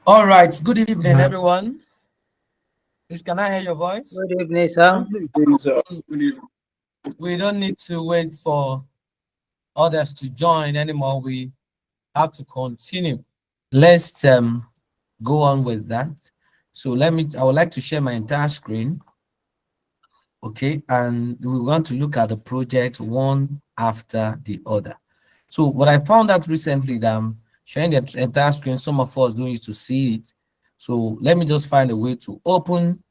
All right. Good evening, everyone. Please, can I hear your voice? Good evening, sir. Good evening, sir. Good evening. We don't need to wait for others to join anymore. We have to continue. Let's go on with that. So I would like to share my entire screen. Okay, and we want to look at the project one after the other. So what I found out recently that I'm sharing the entire screen, some of us don't used to see it. So let me just find a way to open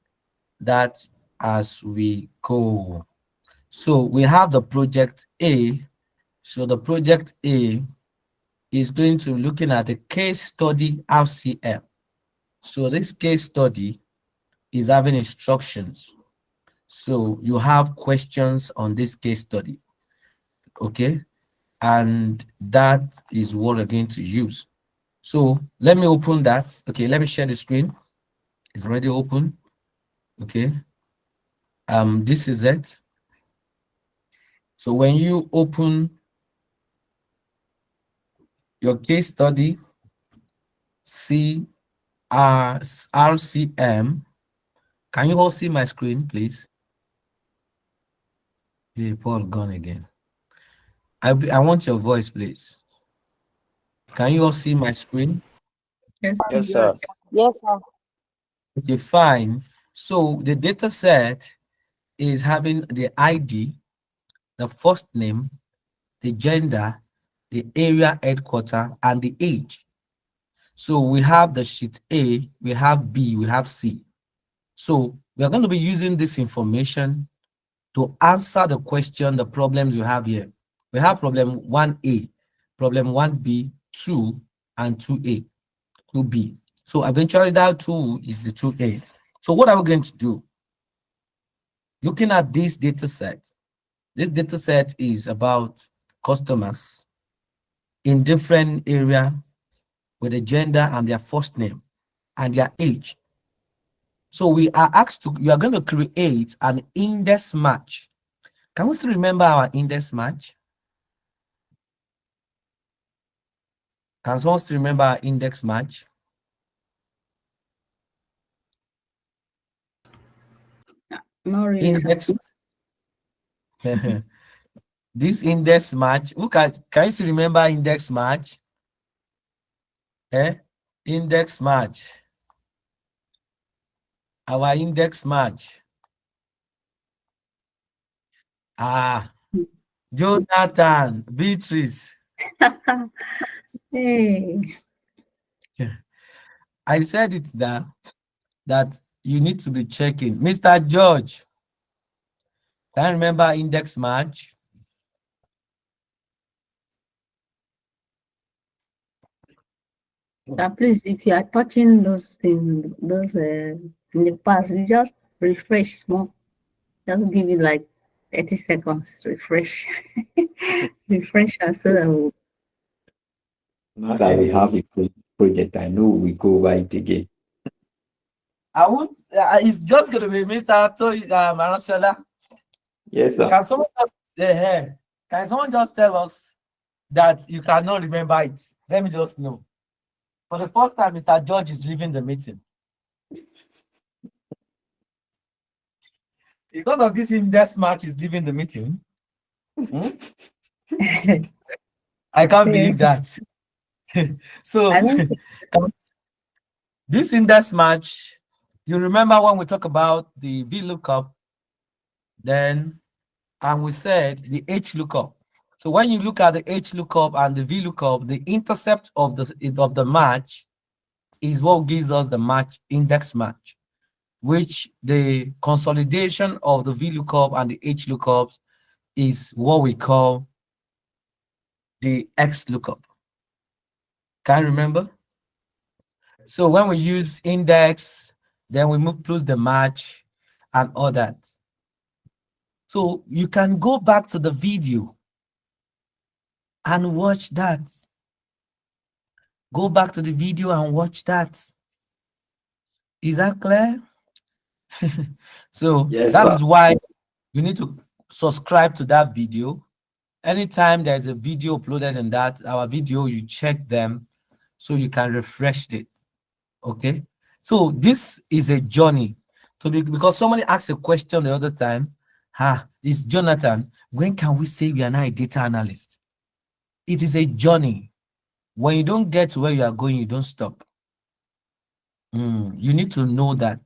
that as we go. So we have the project A. So the project A is going to be looking at the case study RCM. So this case study is having instructions. So you have questions on this case study, okay? And that is what we're going to use. So let me open that. Okay, let me share the screen. It's already open. Okay. This is it. So when you open your case study, RCM, can you all see my screen, please? Hey, Paul gone again. I want your voice, please. Can you all see my screen? Yes, sir. Yes, sir. Yes, sir. Okay, fine. So the data set is having the ID, the first name, the gender, the area headquarter, and the age. So we have the sheet A, we have B, we have C. So we are going to be using this information to answer the question, the problems you have here. We have problem 1A, problem 1B, 2, and 2A, 2B. So eventually that 2 is the 2A. So what are we going to do? Looking at this data set is about customers in different area with a gender and their first name and their age. So we are asked to, you are going to create an index match. Can we still remember our index match? Can someone still remember our index match? Not really, sir. Index, this index match, can you still remember index match? Eh? Index match. Our index match. Ah, Jonathan, Beatrice. Hey, I said it that you need to be checking. Mr. George, can you remember index match? sir, please, if you are touching those things, in the past, you just refresh small. Just give it like 30 seconds. Refresh. Refresh us so that we'll, Now that we have a project, I know we go over it again. I won't. It's just going to be Mr. Marasola. Yes, sir. Can someone just say hey? Can someone just tell us that you cannot remember it? Let me just know. For the first time, Mr. George is leaving the meeting. Because of this index match is leaving the meeting. Hmm? I can't believe that. So I don't think this index match, you remember when we talk about the VLOOKUP, then and we said the H lookup. So when you look at the H lookup and the V lookup, the intercept of the match is what gives us the match index match, which the consolidation of the V lookup and the H lookups is what we call the X lookup. Can you remember? So when we use index, then we move plus the match and all that. So you can go back to the video and watch that. Go back to the video and watch that. Is that clear? So Yes, that sir. is why you need to subscribe to that video. Anytime there's a video uploaded in that, our video, you check them so you can refresh it. Okay. So this is a journey. Because somebody asked a question the other time. It's Jonathan. When can we say we are now a data analyst? It is a journey. When you don't get to where you are going, you don't stop. You need to know that.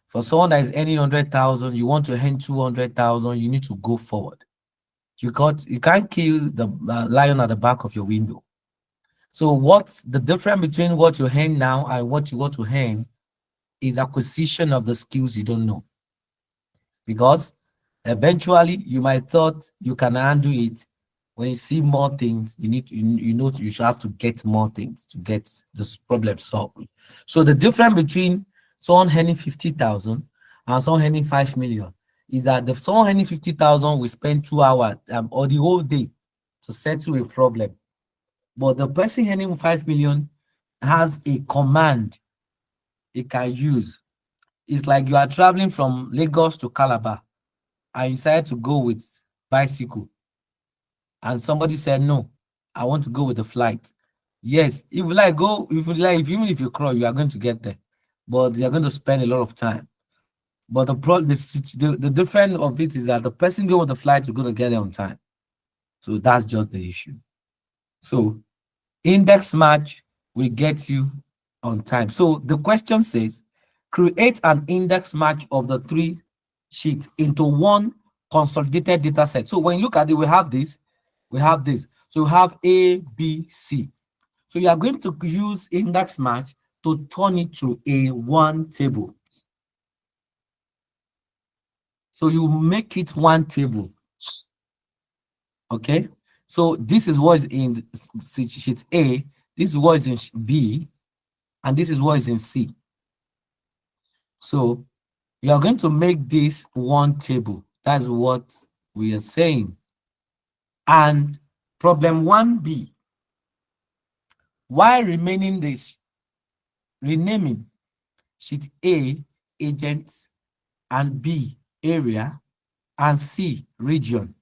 For someone that is earning 100,000, you want to earn 200,000, you need to go forward. You can't kill the lion at the back of your window. So what's the difference between what you earn now and what you want to earn is acquisition of the skills you don't know. Because eventually you might thought you can handle it. When you see more things, you know you should have to get more things to get this problem solved. So the difference between someone earning 50,000 and someone earning 5 million is that the someone earning 50,000 will spend 2 hours or the whole day to settle a problem. But the person earning 5 million has a command it can use. It's like you are traveling from Lagos to Calabar and you decided to go with bicycle, and somebody said no, I want to go with the flight. Yes, if you like go, if you like, if even if you crawl, you are going to get there, but you are going to spend a lot of time. But the difference of it is that the person going with the flight is going to get there on time. So that's just the issue. So index match will get you on time. So the question says, create an index match of the three sheets into one consolidated data set. So when you look at it, we have this, we have this. So we have A, B, C. So you are going to use index match to turn it to a one table. So you make it one table. Okay. So this is what is in sheet A, this is what is in B, and this is what is in C. So you are going to make this one table. That's what we are saying. And problem 1B, while remaining this, renaming sheet A, agents, and B, area, and C, region.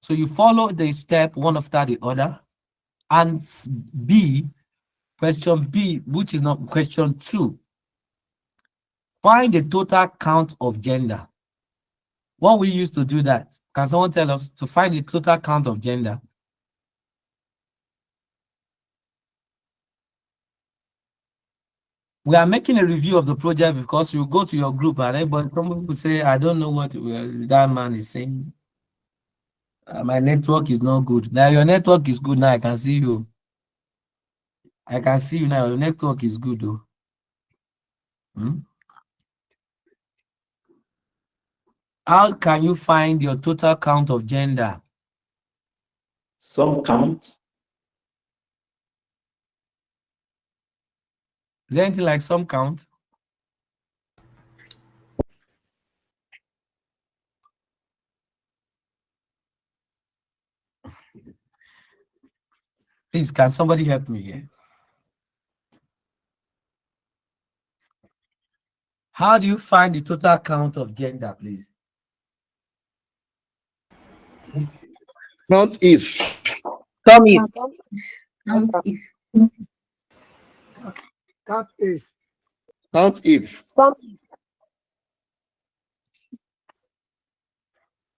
So you follow the step one after the other. And B, question B, which is not question 2, find the total count of gender. What we used to do that? Can someone tell us to find the total count of gender? We are making a review of the project because you go to your group and everybody, some people say, I don't know what that man is saying. My network is not good. Now your network is good. Now I can see you. I can see you now. Your network is good though. How can you find your total count of gender? Some count. Is there anything like some count? Please, can somebody help me here? How do you find the total count of gender, please? Count if. Count if. Count if. Count if.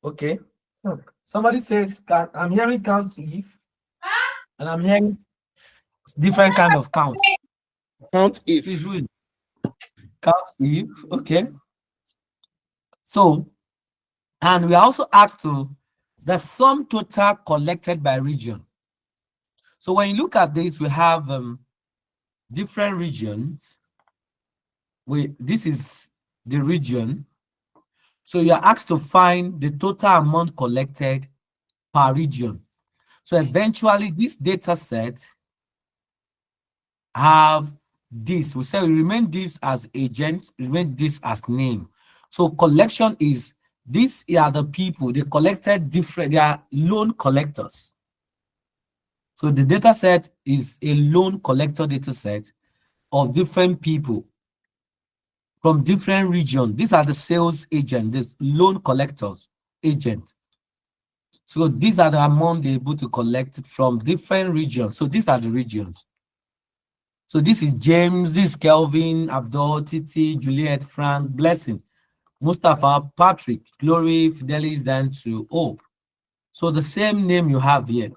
Okay. Somebody says, I'm hearing count if, and I'm hearing different kind of counts. Count if. Please, who is count if? Okay. So, and we are also asked to the sum total collected by region. So when you look at this, we have different regions. This is the region. So you are asked to find the total amount collected per region. So eventually this data set have this. We say we remain this as agent, remain this as name. So collection is, these are the people, they collected different, they are loan collectors. So the data set is a loan collector data set of different people from different regions. These are the sales agent, this loan collectors agent. So these are the amount they're able to collect from different regions. So these are the regions. So this is James, this is Kelvin, Abdul, Titi, Juliet, Frank, Blessing, Mustafa, Patrick, Glory, Fidelis, then to Hope. So the same name you have here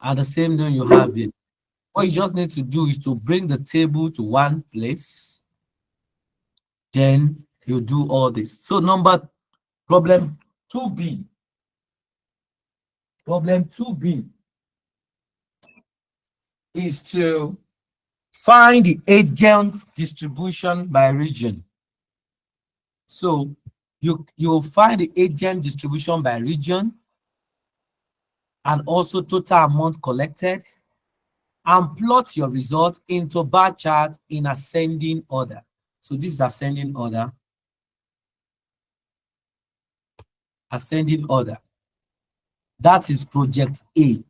and the same name you have here. What you just need to do is to bring the table to one place. Then you do all this. So problem 2B. Problem 2B is to find the agent distribution by region. So you'll find the agent distribution by region and also total amount collected and plot your result into bar chart in ascending order. So this is ascending order. Ascending order. That is project A.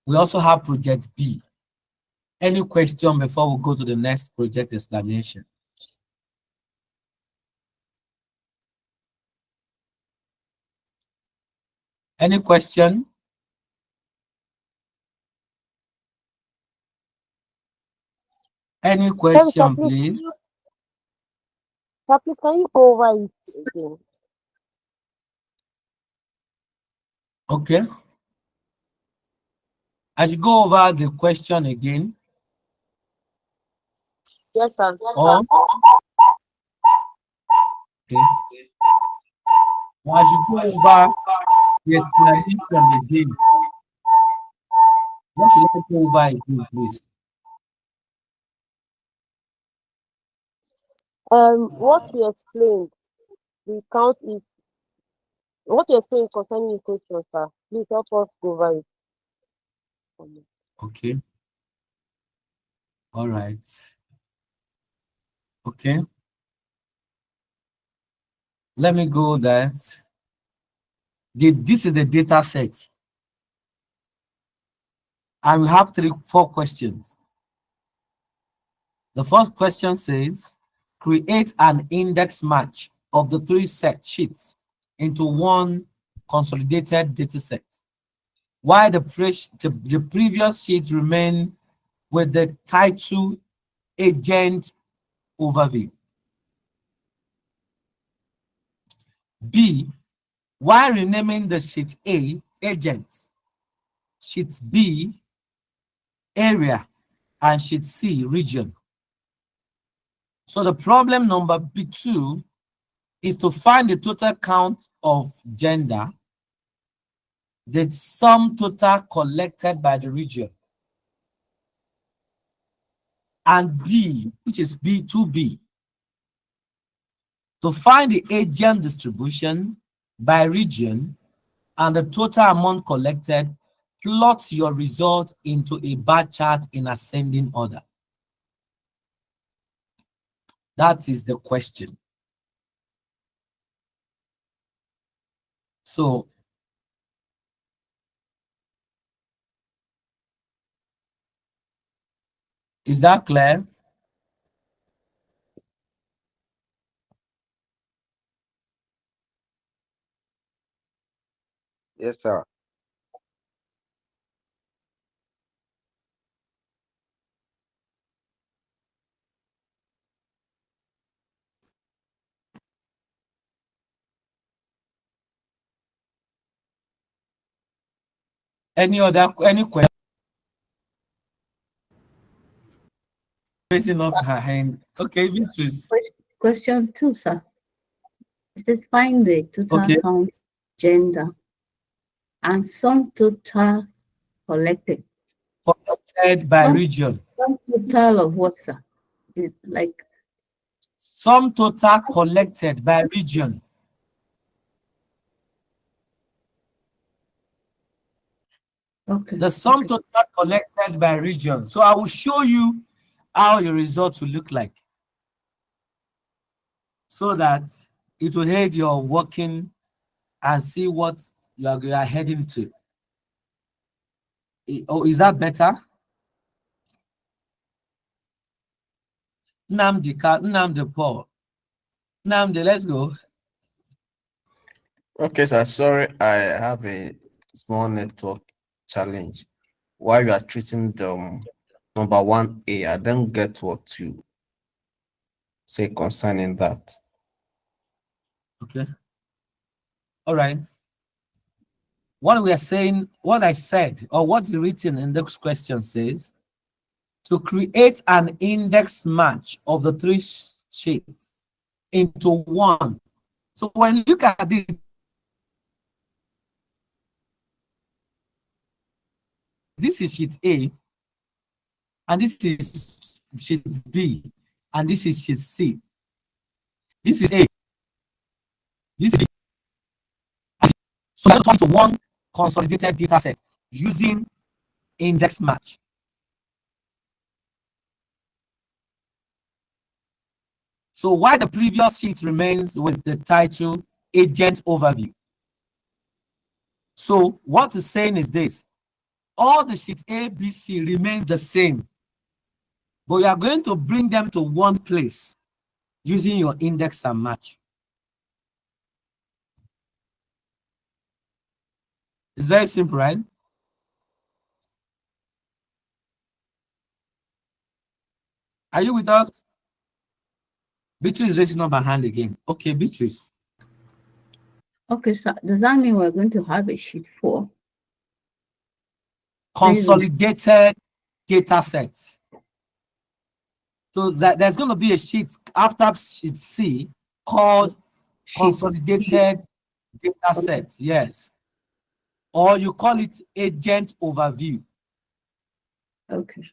We also have project B. Any question before we go to the next project explanation? Any question? Any Sorry, sir, question, please, please? can you go over it again? Okay. I should go over the question again. Yes, sir. Or okay. Or I should go over the explanation again. What should I go over again, please? What you explained, the count is what you explained concerning equation, sir. Please help us go over it. Okay. All right. Okay. Let me go that. This is the data set. And we have 4 questions. The first question says, create an index match of the 3 set sheets into one consolidated data set. While the previous sheet remain with the title agent overview. B, while renaming the sheet A agent, sheet B area, and sheet C region. So the problem number B2 is to find the total count of gender, the sum total collected by the region, and B, which is B2B, to find the agent distribution by region and the total amount collected, plot your result into a bar chart in ascending order. That is the question. So is that clear? Yes, sir. Any question? Raising up her hand. Okay, Beatrice. Question 2, sir. It says find the total Okay. count gender and sum total collected. Collected by Sum, region. sum total of what, sir? Is it like Sum total collected by region. okay? The sum Okay. total collected by region. So I will show you how your results will look like, so that it will aid your working and see what you are heading to. Oh, is that better? Nnamdi Paul. Nnamdi, let's go. Okay, sir. Sorry, I have a small network challenge. While you are treating number 1A. I don't get what you say concerning that. Okay. All right. What we are saying, what I said, or what's written in this question says, to create an index match of the three sheets into one. So when you look at this, this is sheet A, and this is sheet B, and this is sheet C. This is A, this is B. So let's turn to one consolidated data set using index match. So while the previous sheet remains with the title Agent Overview. So what it's saying is this: all the sheets A, B, C remains the same, but you are going to bring them to one place using your index and match. It's very simple, right? Are you with us? Beatrice is raising up her hand again. Okay, Beatrice. Okay, so does that mean we're going to have a sheet 4? Consolidated data set. So that there's going to be a sheet after sheet C called consolidated data set. Yes. Or you call it agent overview. Okay.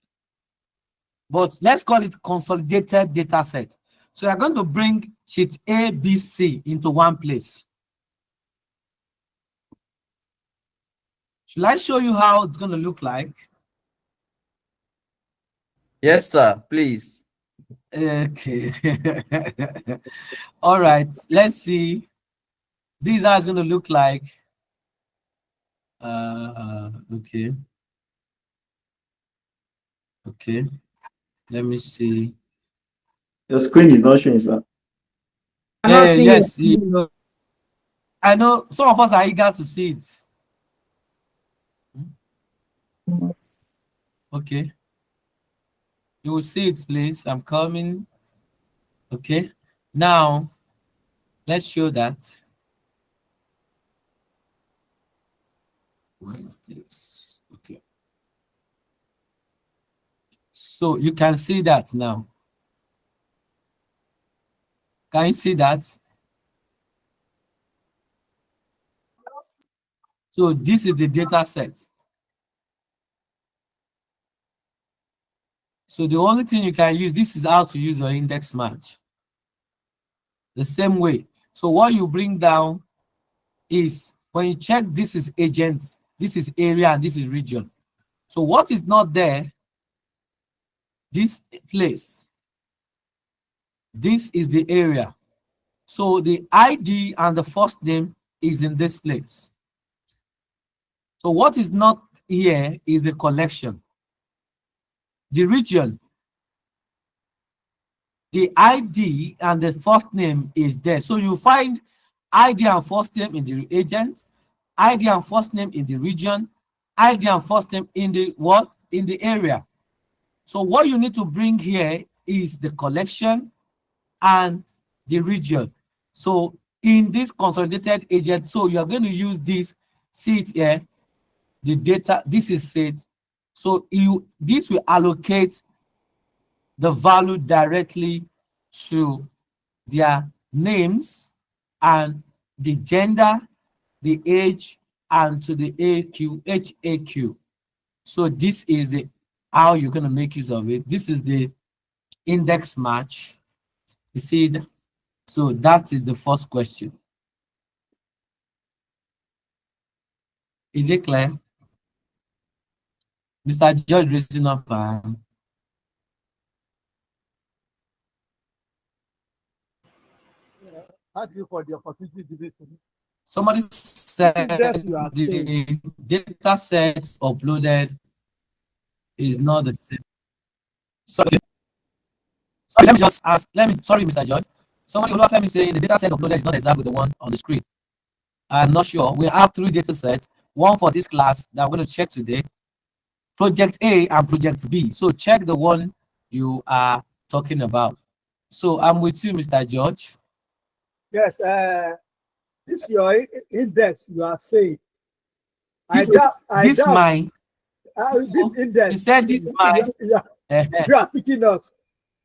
But let's call it consolidated data set. So you're going to bring sheet A, B, C into one place. Should I show you how it's going to look like? Yes, sir. Please. Okay. All right. Let's see. These are going to look like. Okay. Okay. Let me see. Your screen is not showing, sir. Yes. I know some of us are eager to see it. Okay. You will see it, please. I'm coming. Okay. Now, let's show that. Where is this? Okay. So you can see that now. Can you see that? So this is the data set. So the only thing you can use, this is how to use your index match. The same way. So what you bring down is when you check, this is agents, this is area, and this is region. So what is not there, this place, this is the area. So the ID and the first name is in this place. So what is not here is the collection. The region, the ID and the first name is there. So you find ID and first name in the agent, ID and first name in the region, ID and first name in the what? In the area. So what you need to bring here is the collection and the region. So in this consolidated agent, so you are going to use this, see it here, the data, this is it. So this will allocate the value directly to their names and the gender, the age, and to the HAQ. So this is the how you're going to make use of it. This is the index match. You see it? So that is the first question. Is it clear? Mr. George raising up. Thank you for the opportunity to to me. Somebody said Index you are the data set uploaded is not the same. Sorry, let me just ask. Sorry, Mr. George. Somebody Olufemi saying the data set uploaded is not exactly the one on the screen. I'm not sure. We have 3 data sets. One for this class that we're going to check today. project A and project B. So check the one you are talking about. So I'm with you, Mr. George. Yes, this your index you are saying. This is I this doubt my this you index said this my you are teaching us.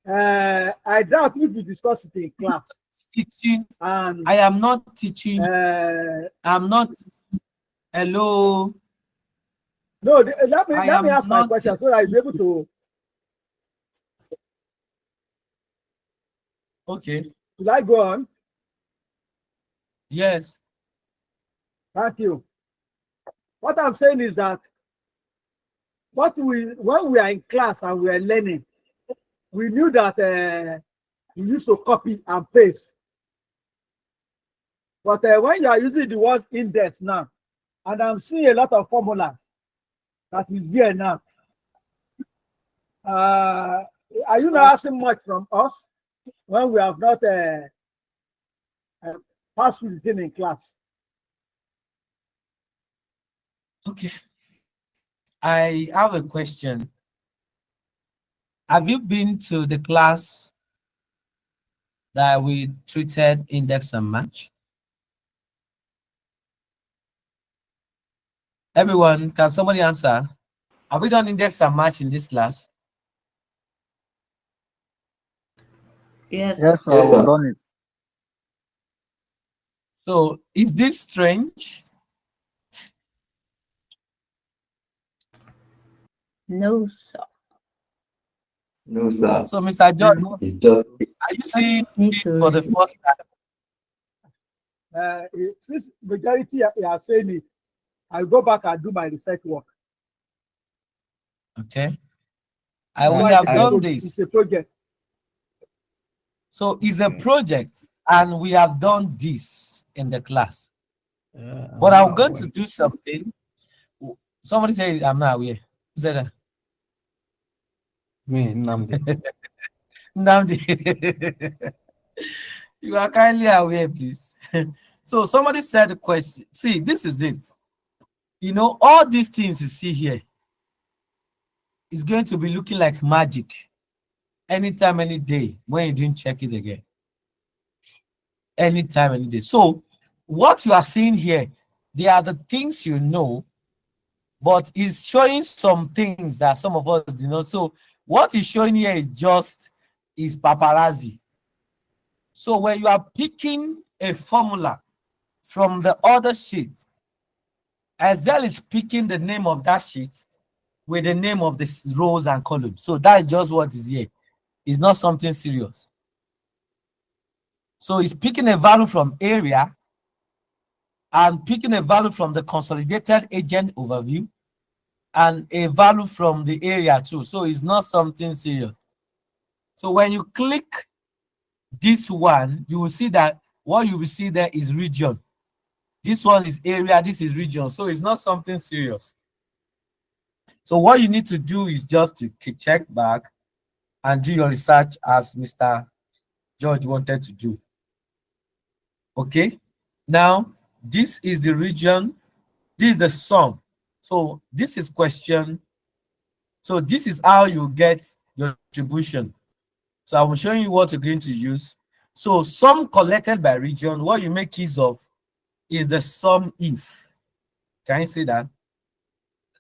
I doubt if we discuss it in class. teaching. And I am not teaching. uh, I'm not. Hello. no, I let me am ask my not. question so that I'll be able to. Okay. Will I go on? Yes. Thank you. What I'm saying is that when we are in class and we are learning, we knew that we used to copy and paste. But when you are using the word index now, and I'm seeing a lot of formulas that is there now, are you not asking much from us when we have not uh, passed through the thing in class? Okay. I have a question. Have you been to the class that we treated index and match? Everyone, can somebody answer? Have we done index and match in this class? Yes. Yes, sir, Yes, we've sir. done it. So is this strange? No, sir. No, sir. So Mr. George, It's just are you seeing Need it to for the read. first time? Since majority are saying it, I'll go back and do my research work. Okay. That's We why have done it's this. a project. So it's a project, and we have done this in the class. But I'm going to do something. Somebody say I'm not aware. Who said that? Me, Namdi. Nnamdi. You are kindly aware, please. So somebody said the question. See, this is it. You know, all these things you see here is going to be looking like magic anytime, any day when you didn't check it again. Anytime, any day. So what you are seeing here, they are the things you know, but it's showing some things that some of us do not. So what is showing here is just is paparazzi. So when you are picking a formula from the other sheet, Excel is picking the name of that sheet with the name of the rows and columns. So that is just what is here. It's not something serious. So it's picking a value from area and picking a value from the consolidated agent overview and a value from the area too. So it's not something serious. So when you click this one, you will see that what you will see there is region. This one is area, this is region. So it's not something serious. So what you need to do is just to check back and do your research as Mr. George wanted to do. Okay. Now, this is the region. This is the sum. So this is question. So this is how you get your distribution. So I'm showing you what you're going to use. So sum collected by region, what you make use of is the sum if. Can you see that?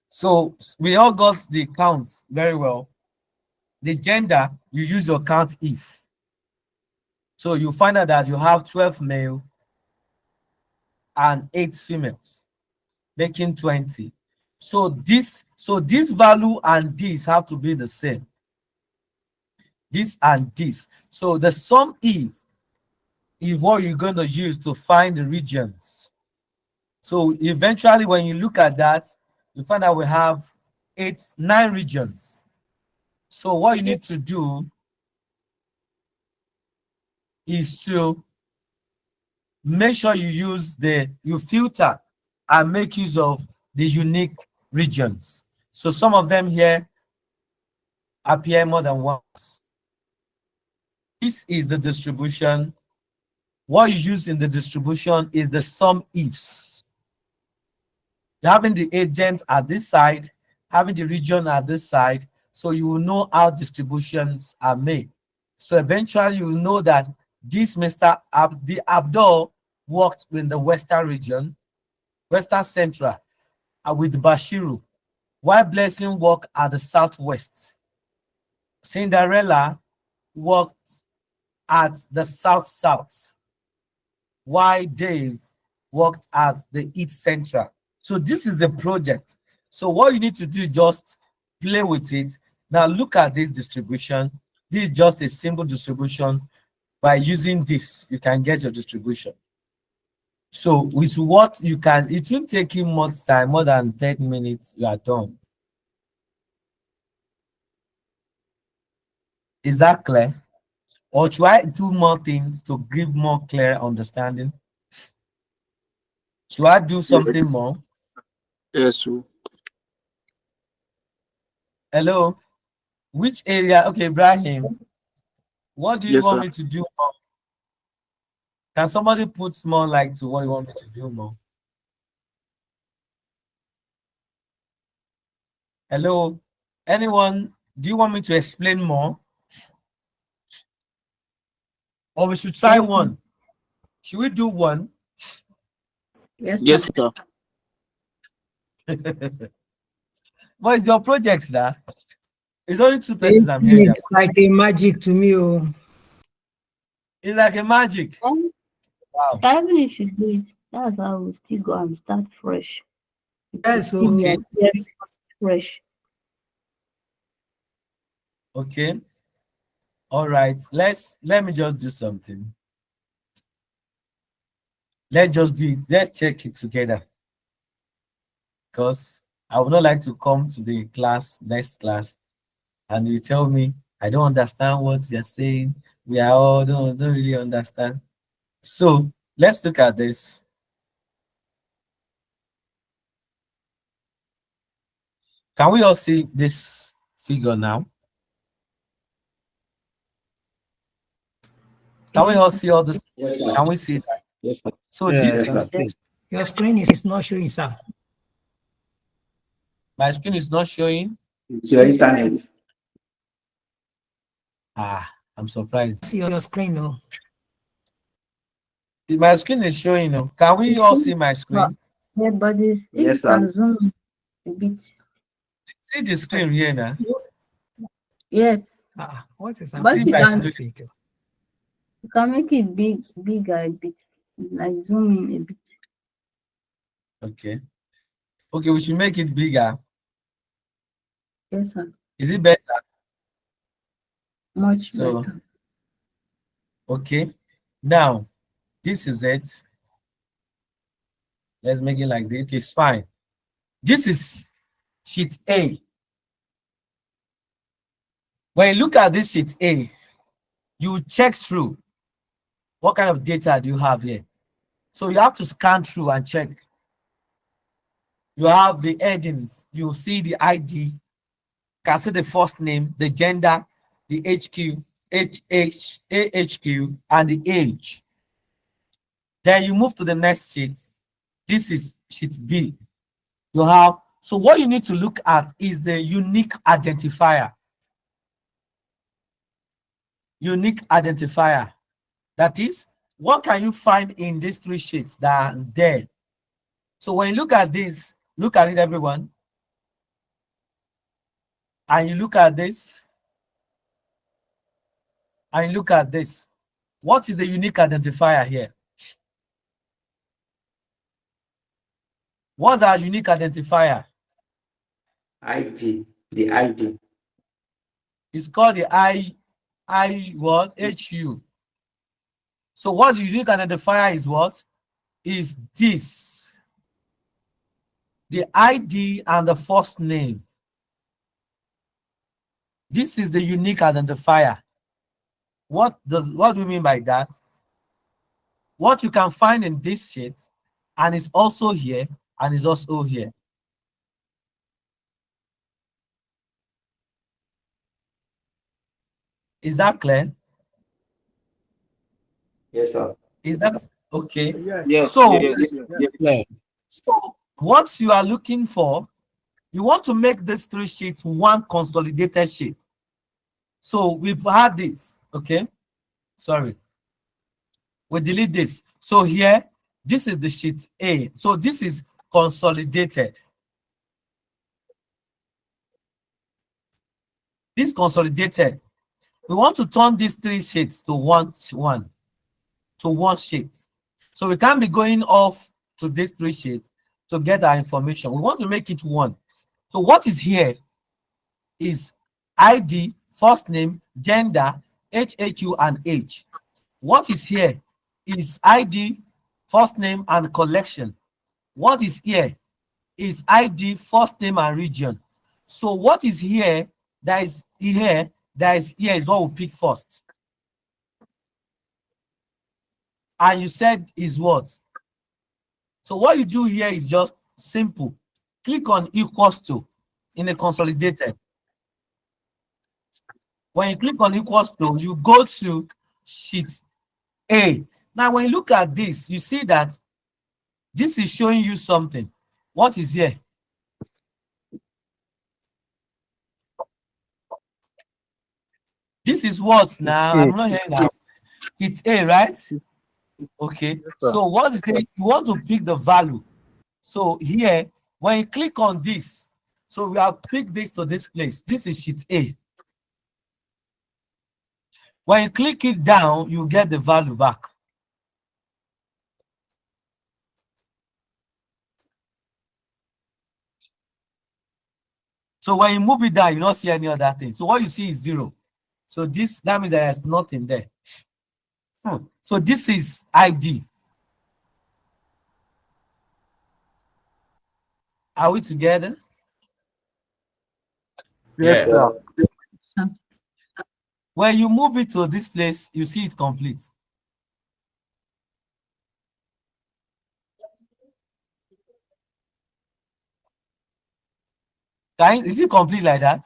So we all got the counts very well. The gender, you use your count if. So you find out that you have 12 male and 8 females, making 20. So this value and this have to be the same. This and this. So the sum if is what you're going to use to find the regions. So eventually when you look at that, you find out we have 9 regions. So what you need to do is to make sure you filter and make use of the unique regions. So some of them here appear more than once. This is the distribution. What you use in the distribution is the sum ifs. You're having the agents at this side having the region at this side, so you will know how distributions are made. So eventually you will know that this the Abdul worked in the western region, western central, with Bashiru, while Blessing worked at the southwest. Cinderella worked at the south-south, while Dave worked at the east central. So this is the project. So what you need to do is just play with it. Now look at this distribution. This is just a simple distribution. By using this, you can get your distribution. So with what you can, it won't take you much time, more than 10 minutes, you are done. Is that clear? Or should I do more things to give more clear understanding? Should I do something Yes. more? Yes. So. Hello? Which area? Okay, Ibrahim, what do you Yes, want sir. me to do more? Can somebody put more light to what you want me to do more? Hello? Anyone? Do you want me to explain more? Or we should try Yes, sir. one? Should we do one? Yes, sir. Yes, sir. What is your project now? It's only two persons I'm hearing. It's like a magic to me. Oh. It's like a magic. And Wow. even if you do it, that's how we still go and start fresh. It will Yes, still be Okay. very fresh. Okay. All right. Let me just do something. Let's just do it. Let's check it together. Because I would not like to come to the next class, and you tell me I don't understand what you're saying. We are all don't really understand. So let's look at this. Can we all see this figure now? Can we all see all this? Yes, sir. Can we see that? Yes, sir. So Yes, this Yes, is sir. Yes. Your screen is not showing, sir. my screen is not showing. It's your internet. Ah, I'm surprised. See your screen, no. My screen is showing. Oh. Can we It's all showing, see my but screen? yeah, but if you Yes, sir. can zoom a bit. See the screen here now. Yes. What is But See happening? you my can screen. you can make it bigger a bit. Like zoom in a bit. Okay. Okay, we should make it bigger. Yes, sir. Is it better? Much So, better. okay. Now, this is it. Let's make it like this. Okay, it's fine. This is sheet A. When you look at this sheet A, you check through what kind of data do you have here. So you have to scan through and check. You have the headings. You see the ID. Can see the first name, the gender, the HQ, AHQ, and the age. Then you move to the next sheet. This is sheet B. You have, so what you need to look at is the unique identifier. Unique identifier. That is, what can you find in these three sheets that are there? So when you look at this, look at it, everyone. And you look at this. And you look at this. What is the unique identifier here? What's our unique identifier? ID. The ID. It's called the I what? HU. So what's the unique identifier is what? Is this. The ID and the first name. This is the unique identifier. What do you mean by that? What you can find in this sheet and it's also here and is also here. Is that clear? Yes, sir. Is that okay? Yes. yes, So, yes, Yes. yes. so what you are looking for You want to make these three sheets one consolidated sheet. So we've had this, okay? Sorry. We delete this. So here, this is the sheet A. So this is consolidated. This consolidated. We want to turn these three sheets to one sheet. So we can't be going off to these three sheets to get our information. We want to make it one. So what is here is ID, first name, gender, HAQ, and age. What is here is ID, first name, and collection. What is here is ID, first name, and region. So what is here, that is here, that is here is what we pick first. And you said is what? So what you do here is just simple. Click on equals to in a consolidated. When you click on equals to, you go to sheet A. Now, when you look at this, you see that this is showing you something. What is here? This is what now? I'm not hearing now. It's A, right? Okay. So what is it? You want to pick the value. So here, when you click on this, so we have picked this to this place. This is sheet A. When you click it down, you get the value back. So when you move it down, you don't see any other thing. So what you see is 0. So this, that means there's nothing there. So this is ID. Are we together? Yes, sir. When you move it to this place, you see it complete. Guys, is it complete like that?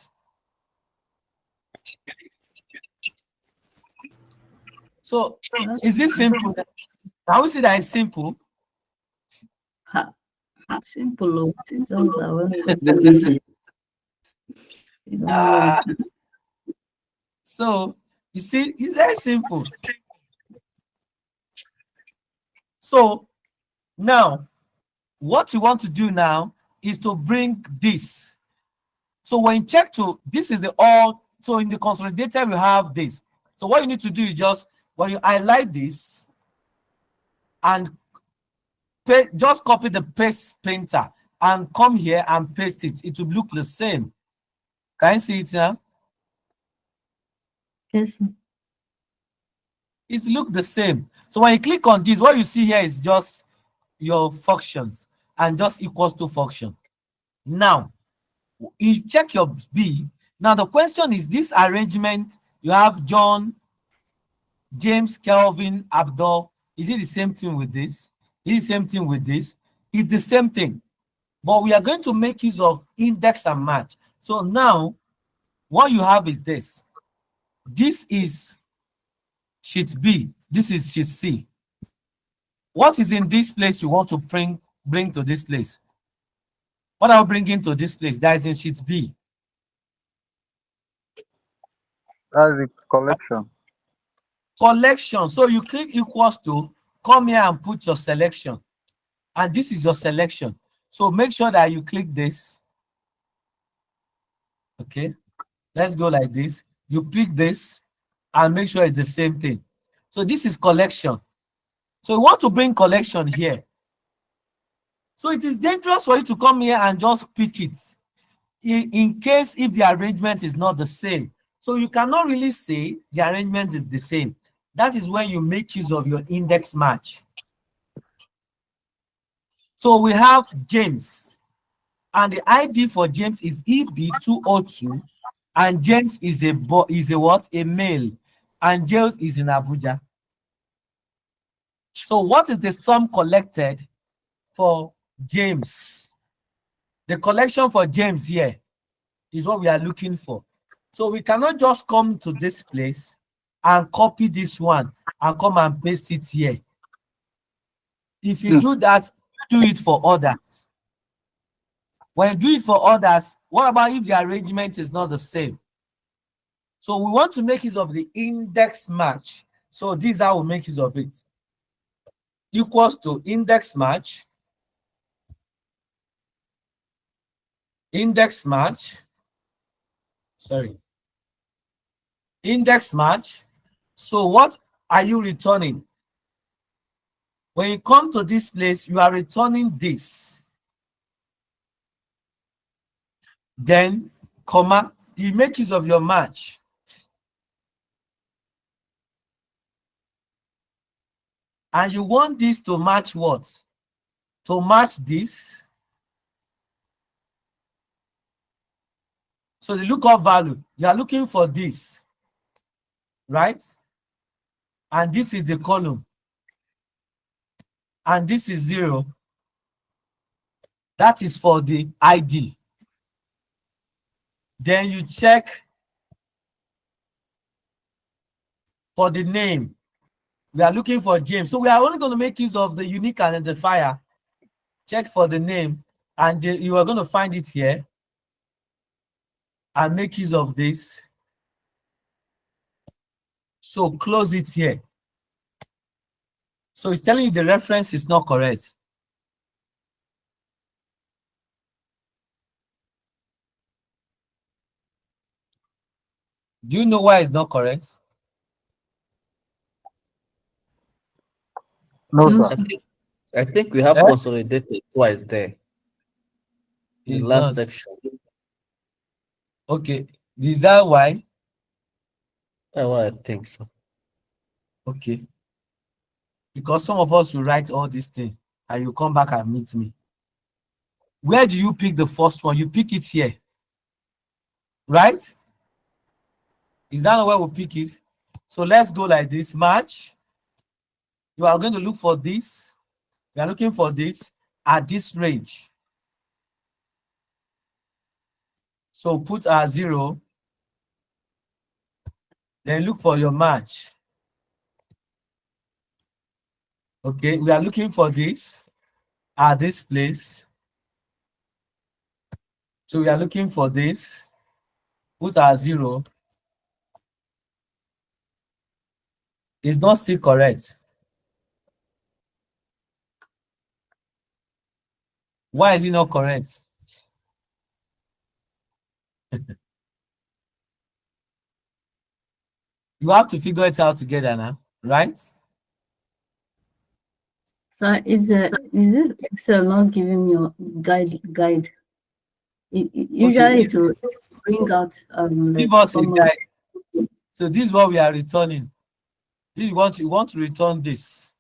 So is it simple? Can we see that it's simple? Simple. Oh. It's just that when you don't know Ah, it. so you see, it's very simple. So now, what you want to do now is to bring this. So when you check to, this is the all, so in the consolidated, we have this. So what you need to do is just, when you highlight this and just copy the paste painter and come here and paste it. It will look the same. Can you see it now? Yes. It look the same. So when you click on this, what you see here is just your functions and just equals to function. Now, you check your B. Now the question is, this arrangement, you have John, James, Kelvin, Abdul. Is it the same thing with this? Is it the same thing with this? It's the same thing. But we are going to make use of index and match. So now, what you have is this. This is sheet B. This is sheet C. What is in this place you want to bring to this place? What are we bringing to this place? That is in sheet B. That's the collection. Collection. So you click equals to, come here and put your selection. And this is your selection. So make sure that you click this. Okay. Let's go like this. You pick this and make sure it's the same thing. So this is collection. So you want to bring collection here. So it is dangerous for you to come here and just pick it in case if the arrangement is not the same. So you cannot really say the arrangement is the same. That is when you make use of your index match. So we have James, and the ID for James is EB202, and James is a what? A male, and James is in Abuja. So what is the sum collected for James? The collection for James here is what we are looking for. So we cannot just come to this place and copy this one and come and paste it here. If you do that, do it for others. When you do it for others, what about if the arrangement is not the same? So we want to make use of the index match. So this is how we make use of it. Equals to index match. Index match. Sorry. Index match. So what are you returning? When you come to this place, you are returning this. Then, comma, you make use of your match. And you want this to match what? To match this. So the lookup value, you are looking for this, right? And this is the column. And this is 0. That is for the ID. Then you check for the name. We are looking for James. So we are only going to make use of the unique identifier. Check for the name, and you are going to find it here and make use of this. So close it here. So it's telling you the reference is not correct. Do you know why it's not correct? No, No, sir. I sir. think I think we have Eh? consolidated twice there in the It's last not. section. Okay. Is that why? That's what I think so. Okay. Because some of us will write all these things and you come back and meet me. Where do you pick the first one? You pick it here. Right? Is that not where we pick it? So let's go like this. Match. You are going to look for this. You are looking for this at this range. So put a 0. Then look for your match. Okay, we are looking for this at this place. So we are looking for this. Put a 0. It's not still correct. Why is it not correct? You have to figure it out together now, right? So is this Excel not giving me a guide? Okay, Usually to bring out the give us a formula. guide. So this is what we are returning. This is what you want to return this.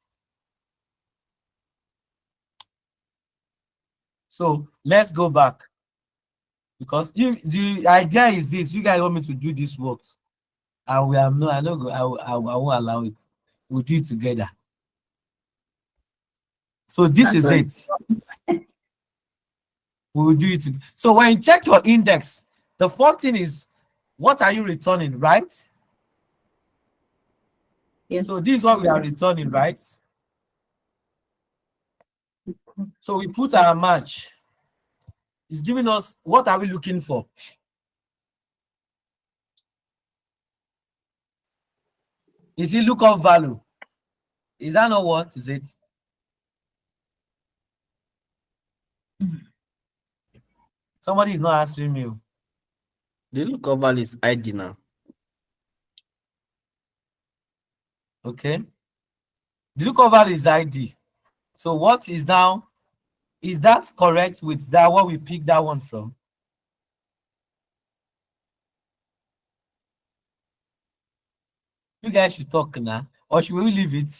So let's go back. Because the idea is this: you guys want me to do this work, and we are no, I know I won't allow it. We'll do it together. So this That's is right. it. We will do it. So when you check your index, the first thing is what are you returning, right? Yes. So this is what we are returning, right? So we put our match. It's giving us what are we looking for? Is it lookup value? Is that not what is it? Somebody is not answering me. The lookup value is ID now. Okay. The lookup value is ID. So what is now? Is that correct with that what we picked that one from? You guys should talk now, or should we leave it?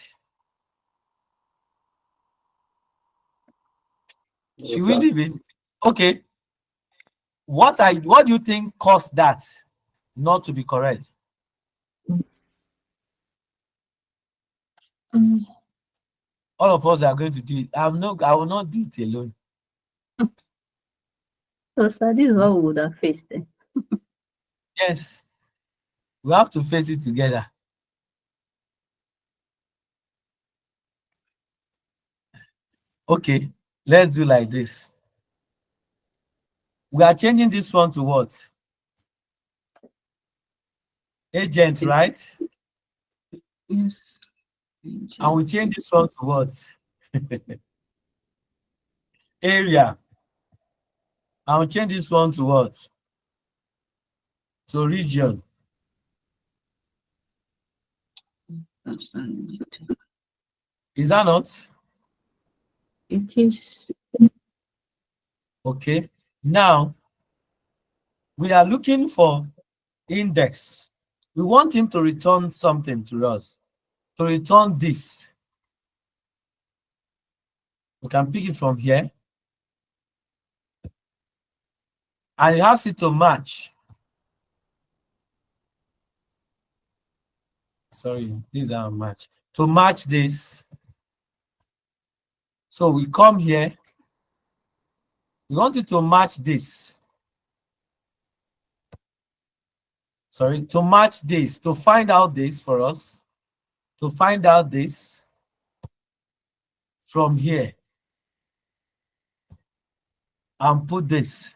Should we leave it? Okay. What do you think caused that not to be correct? Mm. All of us are going to do it. I will not do it alone. So sir, this is what we would have faced then. Yes. We have to face it together. Okay, let's do like this. We are changing this one to what? Agent, right? Yes. And we change this one to what? Area. And we change this one to what? So region. Is that not? It is. Okay. Now, we are looking for index. We want him to return something to us. To return this. We can pick it from here. And it has it to match. Sorry, these are match. To match this. So we come here. We want it to match this. Sorry, to match this, to find out this for us, to find out this from here and put this.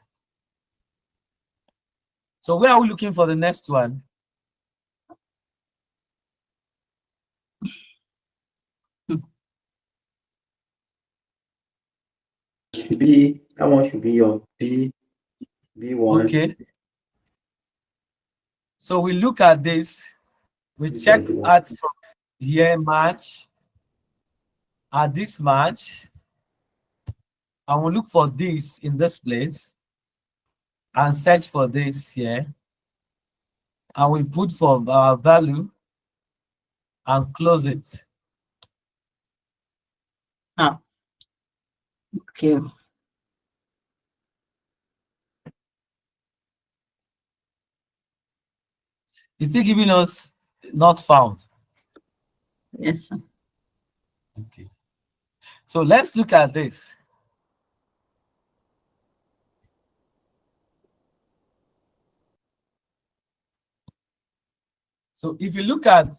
So where are we looking for the next one? B, that one should be your B1. Okay. So we look at this, we check at from here match, at this match, and we look for this in this place and search for this here. And we put for our value and close it. Okay. Is it giving us not found? Yes, sir. Okay. So let's look at this. So if you look at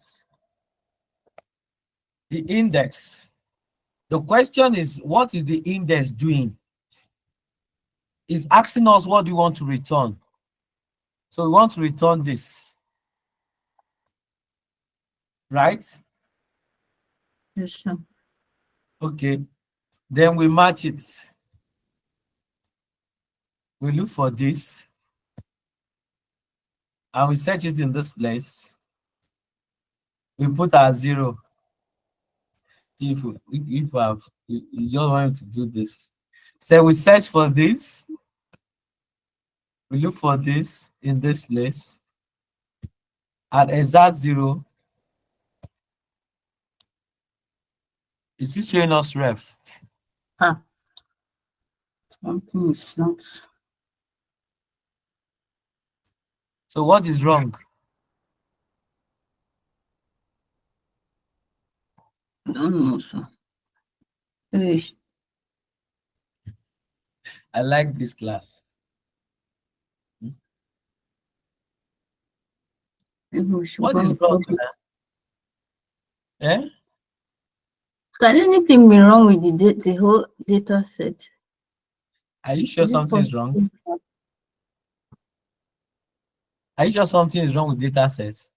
the index, the question is, what is the index doing? It's asking us what do you want to return. So we want to return this. Right? Yes, sir. Okay. Then we match it. We look for this. And we search it in this we put our 0. If you just want to do this, so we search for this, we look for this in this place at exact 0. Is it showing us ref? Something is not. So what is wrong? I don't know, sir. Finish. I like this class. What is wrong? Eh? Can anything be wrong with the whole data set? Are you sure something is wrong? Are you sure something is wrong with data sets?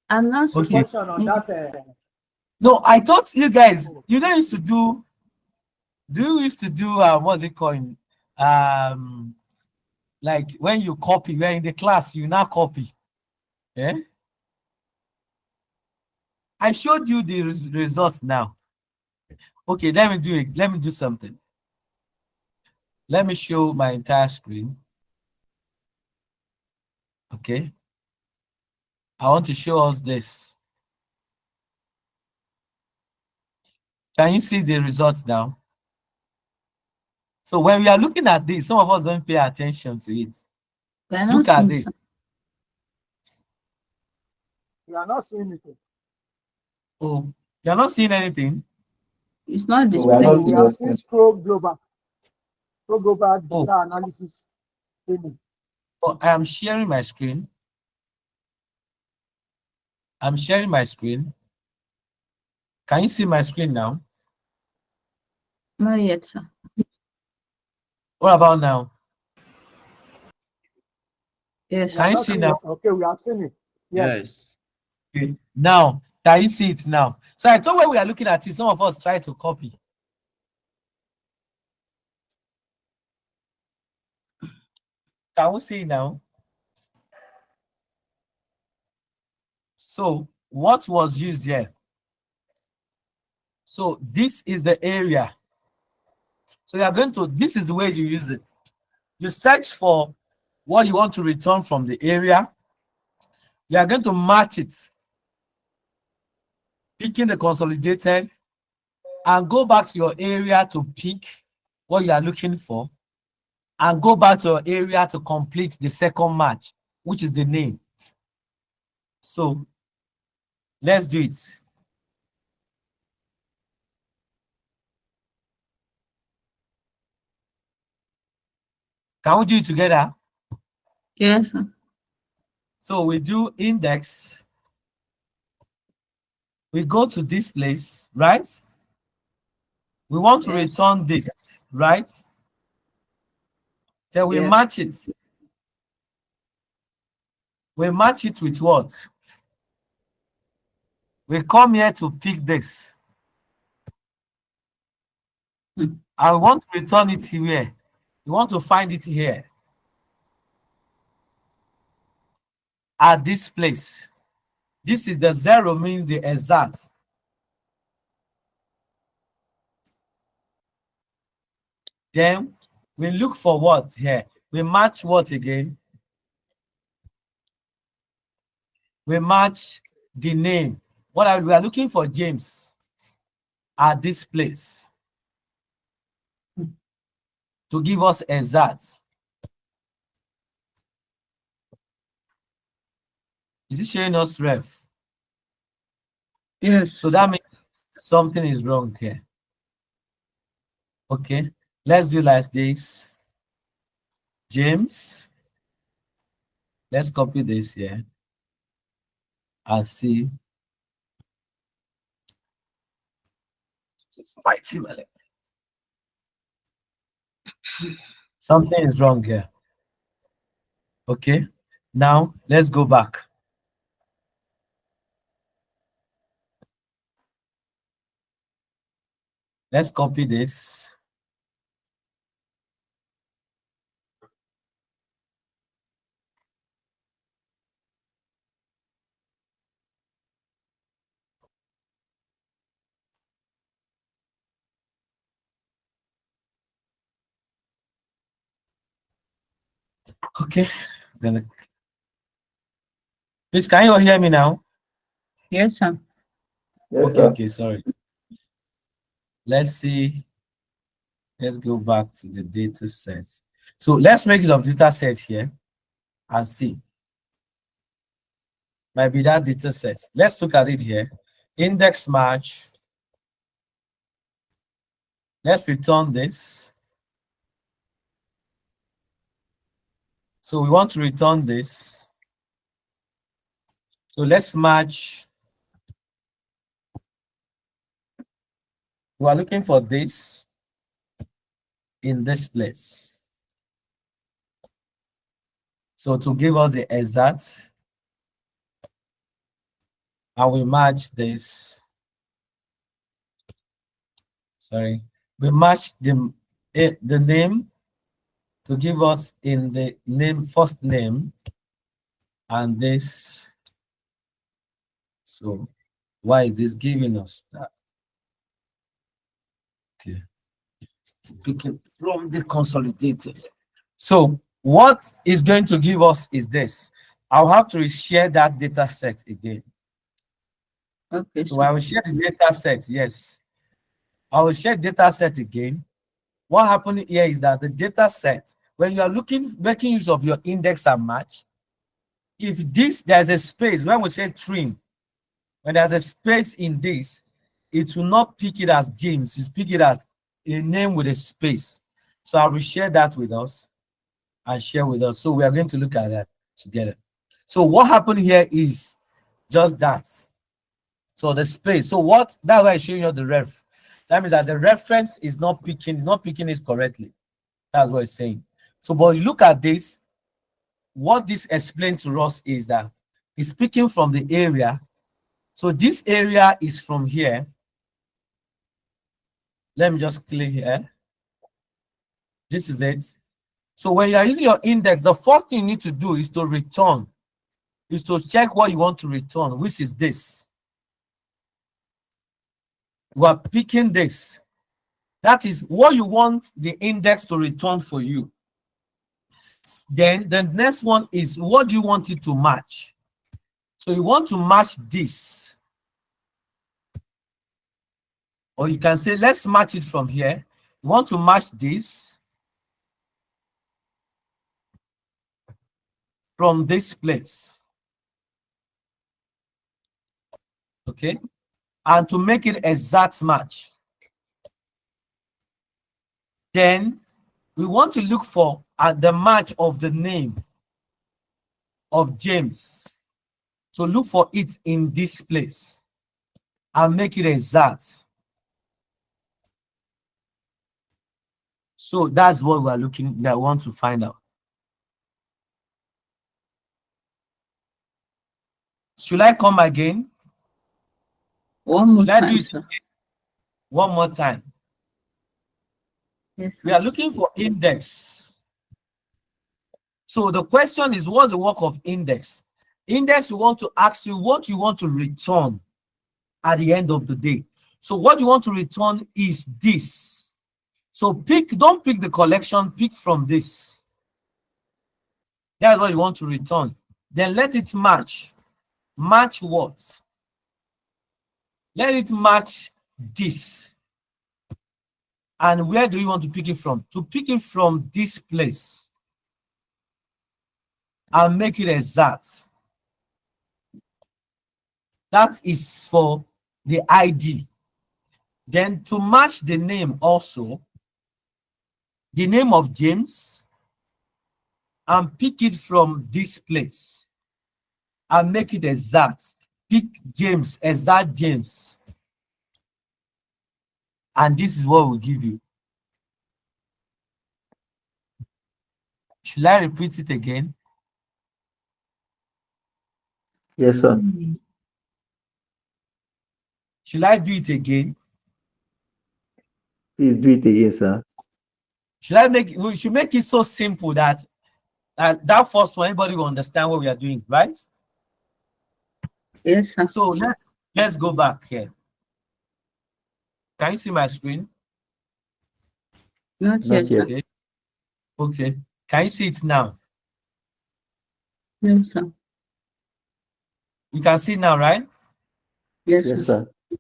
I'm not okay. Question on that. No, I thought you guys, you don't used to do you used to do what's it called? Like when you copy, when in the class, you now copy. Yeah. I showed you the results now. Okay, let me do it. Let me do something. Let me show my entire screen. Okay. I want to show us this. Can you see the results now? So when we are looking at this, some of us don't pay attention to it. Look at this. You are not seeing anything. Oh, you're not seeing anything? It's not No, we are not displaying. We are seeing scroll global. Scroll global data analysis. Oh, I am sharing my screen. I'm sharing my screen. Can you see my screen now? Not yet, sir. What about now? Yes. We have Can you not see seen now? it. Okay, we have seen it. Yes. Okay. Now, can you see it now? So I thought when we are looking at it, some of us try to copy. Can we see it now? So what was used here? So this is the area. So you are going to, this is the way you use it. You search for what you want to return from the area. You are going to match it, picking the consolidated, and go back to your area to pick what you are looking for, and go back to your area to complete the second match, which is the name. So let's do it. Can we do it together? Yes, sir. So we do index. We go to this place, right? We want to Yes. return this, right? Then we Yes. match it. We match it with what? We come here to pick this. Hmm. I want to return it here. You want to find it here at this place. This is the 0 means the exact. Then we look for what here. We match what again? We match the name. We are looking for James at this place to give us exact. Is it showing us ref? Yes. So that means something is wrong here. Okay, let's do like this. James, let's copy this here and see. Something is wrong here. Okay, now let's go back. Let's copy this. Okay, then please, can you all hear me now? Yes, sir. Yes, Okay, sir. okay, sorry. Let's see. Let's go back to the data set. So let's make it of data set here and see. Might be that data set. Let's look at it here. Index match. Let's return this. So we want to return this. So let's match. We are looking for this in this place. So to give us the exact, and we match this. Sorry, we match the name to give us in the name first name and this. So why is this giving us that? Okay, picking from the consolidated. So what is going to give us is this. I'll have to share that data set again. Okay, So sir. I will share the data set. Yes, I will share data set again. What happened here is that the data set, when you are making use of your index and match, if there's a space, when we say trim, when there's a space in this, it will not pick it as James, it's pick it as a name with a space. So I will share that with us and share with us. So we are going to look at that together. So what happened here is just that. So the space. So what that way I showing you the ref. That means that the reference is not picking it correctly. That's what it's saying. So but you look at this, what this explains to us is that it's speaking from the area. So this area is from here. Let me just click here. This is it. So when you are using your index, the first thing you need to do is to return, is to check what you want to return, which is this. You are picking this. That is what you want the index to return for you. Then the next one is what do you want it to match? So you want to match this. Or you can say, let's match it from here. You want to match this from this place. Okay? And to make it exact match, then we want to look for the match of the name of James. So look for it in this place and make it exact. So that's what we're looking, that we want to find out. Should I come again? One more Should I do time, it sir. one more time? Yes, We sir. are looking for index. So the question is, what's the work of index? Index, we want to ask you what you want to return at the end of the day. So what you want to return is this. So don't pick the collection, pick from this. That's what you want to return. Then let it match. Match what? Let it match this. And where do you want to pick it from? To pick it from this place and make it exact. That is for the ID. Then to match the name also, the name of James, and pick it from this place and make it exact. Pick James, exact James. And this is what we'll give you. Should I repeat it again? Yes, sir. Should I do it again? Please do it again, sir. We should make it so simple that that first one, anybody will understand what we are doing, right? Yes, sir. So let's go back here. Can you see my screen? Not Not yet, yet. sir. Okay. Okay. Can you see it now? No, sir. You can see now, right? Yes, Yes, sir. sir.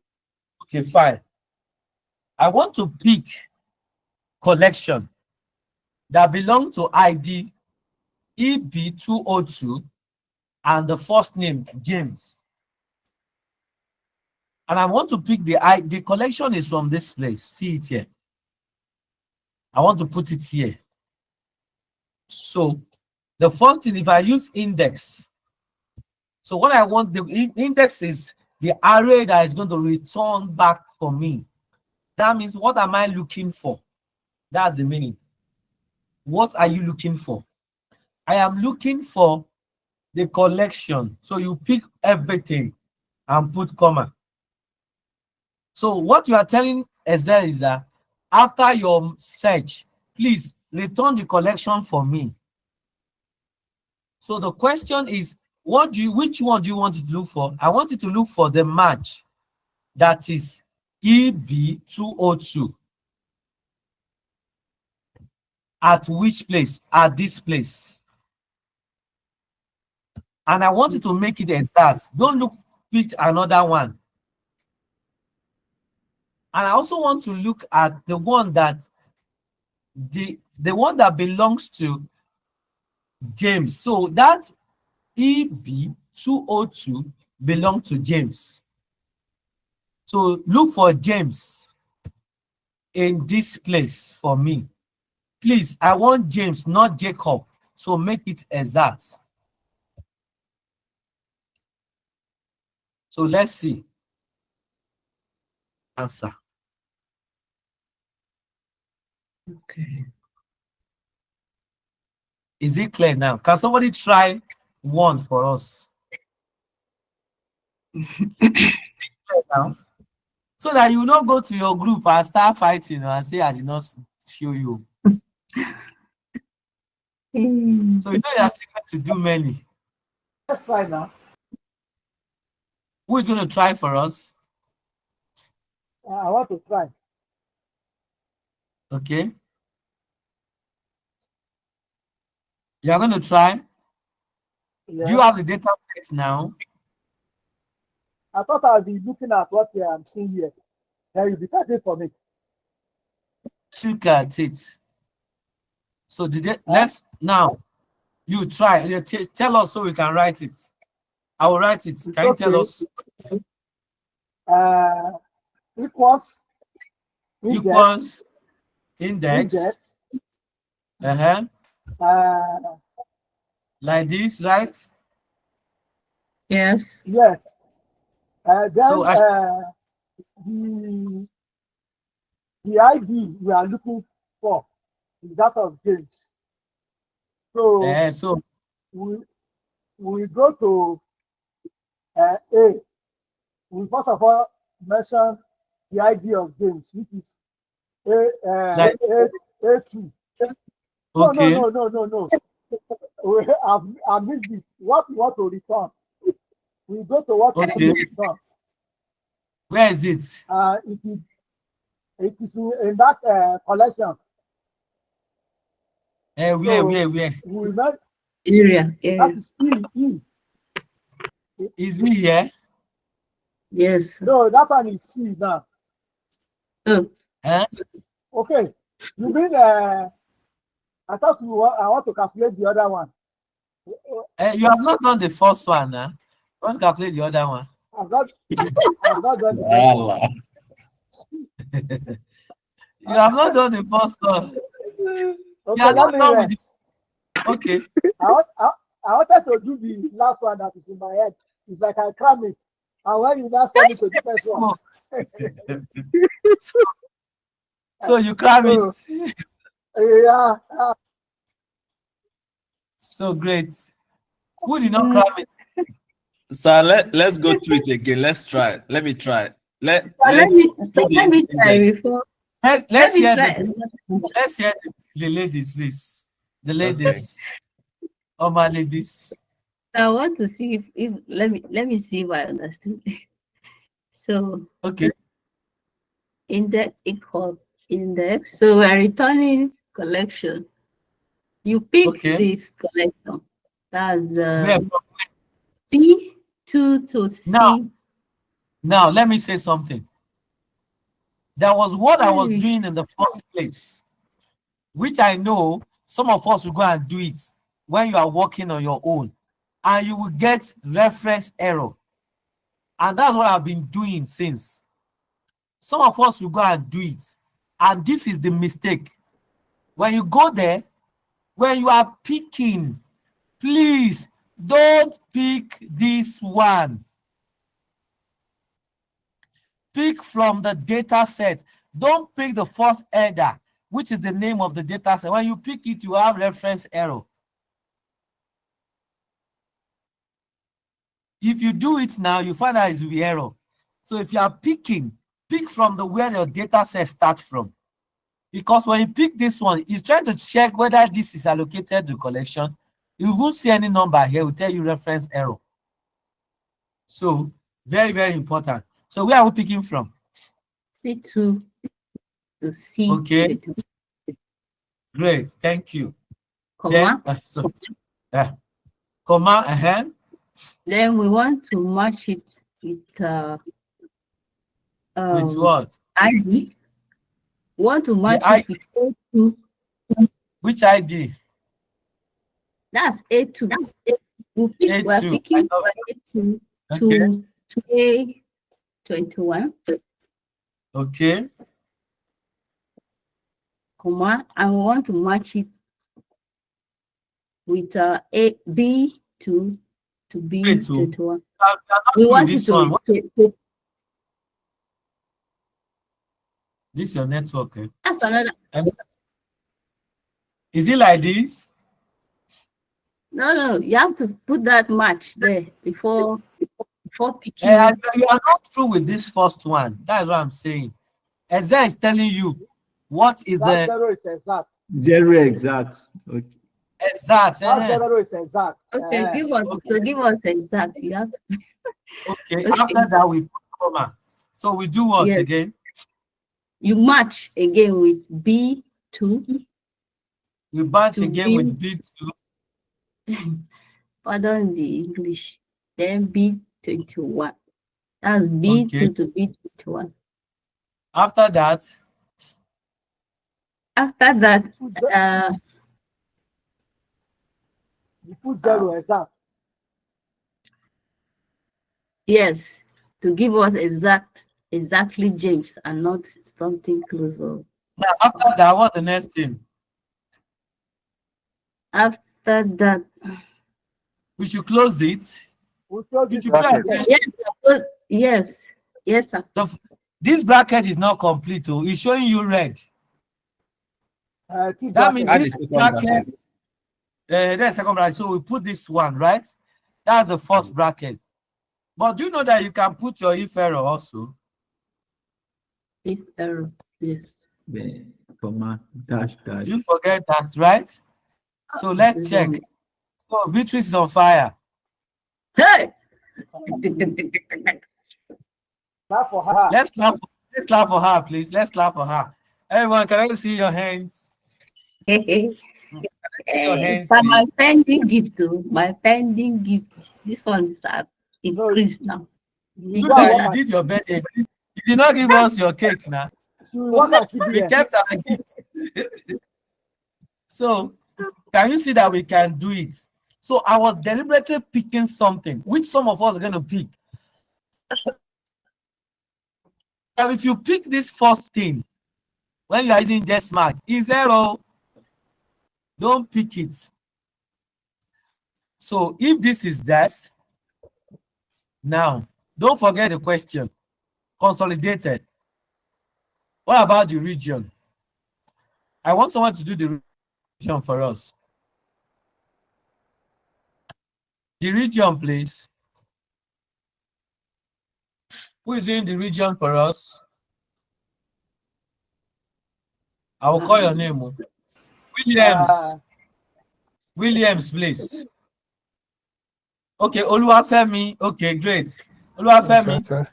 Okay, fine. I want to pick collection that belong to ID EB202 and the first name James. And I want to pick the collection is from this place. See it here. I want to put it here. So the first thing, if I use index, so what I want, the index is the array that is going to return back for me. That means, what am I looking for? That's the meaning. What are you looking for? I am looking for the collection. So you pick everything and put comma. So what you are telling Excel is that after your search, please return the collection for me. So the question is, which one do you want to look for? I want you to look for the match that is EB202. At which place? At this place. And I want you to make it exact. Don't pick another one. And I also want to look at the one that the one that belongs to James. So that EB202 belongs to James. So look for James in this place for me. Please, I want James, not Jacob. So make it exact. So let's see. Answer. Okay. Is it clear now? Can somebody try one for us? Now? So that you not go to your group and start fighting and say I did not show you. So you know you are still going to do many. Let's try now. Who is going to try for us? I want to try. Okay. You are going to try. Yeah. Do you have the data set now? I thought I'll be looking at what I'm seeing here. Then you'll be typing for me. Look at it. So let's now you try. You tell us so we can write it. I will write it. Can you tell us? Equals Equals index. Like this, right? Yes. Yes. Then So the ID we are looking for is that of James. So so we go to A. We first of all mention the ID of James, which is A2. okay. No. I missed it. What we want to return. We go to what we want to return. Where is it? It is in that collection. Where? We met Area. that is E. Is it here? Yes. No, that one is C now. Oh. Okay. You mean I thought I want to calculate the other one. You have not done the first one, huh? I want to calculate the other one. I've not done the first one. You have not done the first one. Okay, let me rest. Okay. I wanted to do the last one that is in my head. It's like I cram it. And when you now send it to the first one. So you cram it. Yeah. So great. Who did not cram it? Sir, let's go through it again. Let's try. Let me try. Let me try before. Let's hear the ladies, please. The ladies. Oh, my ladies. I want to see if let me see if I understood. So okay. Index equals index. So we're returning collection. You pick this collection. That's C2 to C. Now let me say something. That was what I was doing in the first place, which I know some of us will go and do it when you are working on your own, and you will get reference error. And that's what I've been doing since. Some of us will go and do it, and this is the mistake. When you go there, when you are picking, please don't pick this one. Pick from the data set. Don't pick the first header, which is the name of the data set. When you pick it, you have reference error. If you do it now, you find out it's the error. So if you are picking, pick from the where your data set starts from. Because when you pick this one, it's trying to check whether this is allocated to collection. You won't see any number here, it will tell you reference error. So very, very important. So where are we picking from? C2 to C. Okay. Great, thank you. Comma. Then, comma, Then we want to match it with what? ID. We want to match it with A2. Which ID? That's A2. We're picking A2 to A21. Okay. Comma, and we want to match it with B2 to B21. We want it to this is your network. That's another. Is it like this? No, you have to put that match there before picking. You are not through with this first one. That's what I'm saying. Ezra is telling you what is That the zero is exact. Zero exact. Okay. exact. That zero is exact. Okay, give us exact. You have to. Okay. Okay. After that, we put comma. So we do what Yes. again? You match again with B2 We batch to again B. with B2. Pardon the English. Then B21. That's B2 Okay. to B21. After that, After that, You put zero exact. yes, to give us exactly James and not something closer. now after that, what's the next thing? After that, We should close it. We close You it should pay Bracket. attention. yes, sir. This bracket is not complete. Oh, it's showing you red. keep That means Add the this second bracket, bracket. there's second bracket. So we put this one, right? That's the first bracket. But do you know that you can put your if error also? If error, yes. Then comma dash dash. Do you forget that, right? So let's check. So Beatrice is on fire. Hey! Clap for her. Let's clap for her, please. Let's clap for her. Everyone, can I see your hands? Hey, Your hands, but please. my pending gift, too. My pending gift. This one is increased now. You that you did your birthday. You did not give us your cake now. We kept our gift. So can you see that we can do it? So I was deliberately picking something which some of us are going to pick. Now, if you pick this first thing when you are using just match, is zero. Don't pick it. So if this is that, now don't forget the question. Consolidated. What about the region? I want someone to do the region for us. The region, please. Who is in the region for us? I will call your name. Williams. Williams, please. Okay, Oluwafemi. Okay, great. Oluwafemi.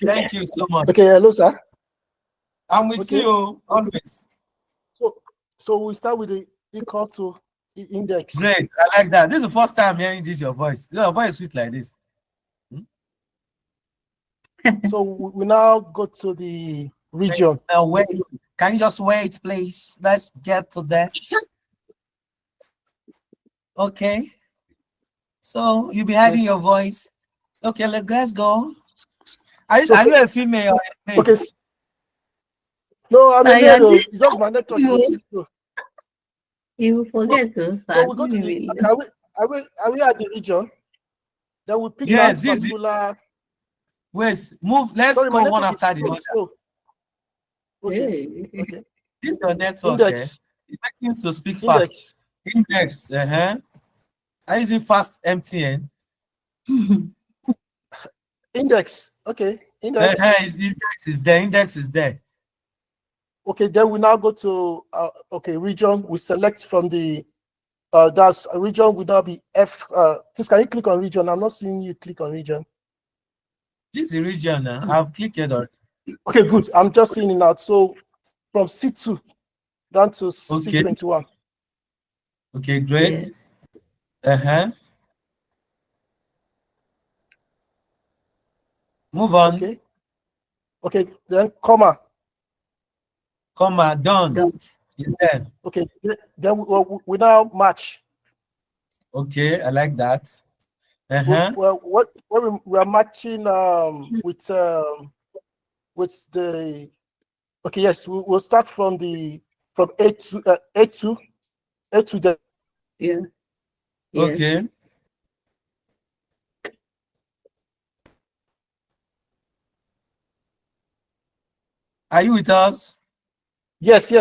Thank you so much. Okay, hello, sir. I'm with you always. So we start with the equal to index. Great. I like that. This is the first time hearing this, your voice. Your voice is sweet like this. So we now go to the region. Now wait. Can you just wait, please? Let's get to that. Okay. So you'll be hiding your voice. Okay, let's go. Are you a female or a male? Okay. No, I'm a male. It's just my network. You forget to start. So we go to the. Are we at the region? Then we pick yes, that particular. Wait, move. Let's go one after the other. Okay. Okay. This is your network. Index. It's making you to speak Index. fast. Index. Are you using fast MTN? Index. Okay. Index. Index is there. Index is there. Okay. Then we now go to region. We select from the. That's a region would now be F. Please, can you click on region? I'm not seeing you click on region. This is the region now. I've clicked it already. Okay, good. I'm just seeing it out. So from C2 down to C21. Okay, great. Move on. Okay, then comma. Comma, done. Is there. Okay, then we now match. Okay, I like that. Well, what we are matching with the. Okay, yes, we'll start from A to the. Yeah. Okay. Are you with us? Yes,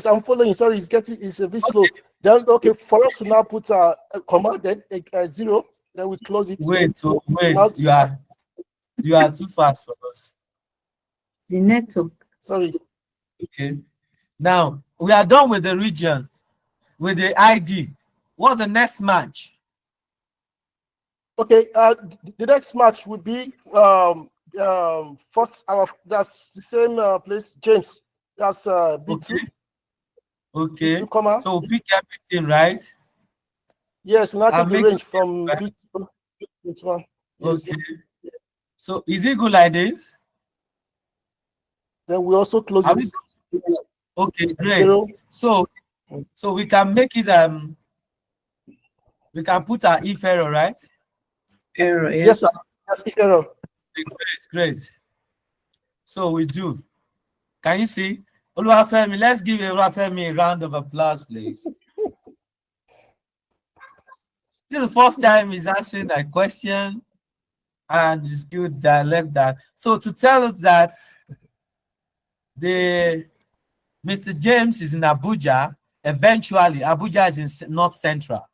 I'm following. Sorry, it's a bit slow. Then okay, for us to now put a comma, then a zero, then we close it. Wait, Now, you are too fast for us. The network. sorry. Okay. Now we are done with the region, with the ID. What's the next match? Okay, the next match would be first that's the same place, James. That's B2. Okay. B2 comma. So we'll pick everything, right? Yes, now take the mix range from right? B2 into one. Yes. Okay. So is it good like this? Then we also close Are it. Okay, great. Zero. So we can make it we can put our if error, right? Error. Yeah. Yes, sir. That's if error. Great. So we do. Can you see? Oluwafemi, let's give Oluwafemi a round of applause, please. This is the first time he's answering that question, and it's good that I left that. So to tell us that Mr. James is in Abuja, eventually Abuja is in North Central.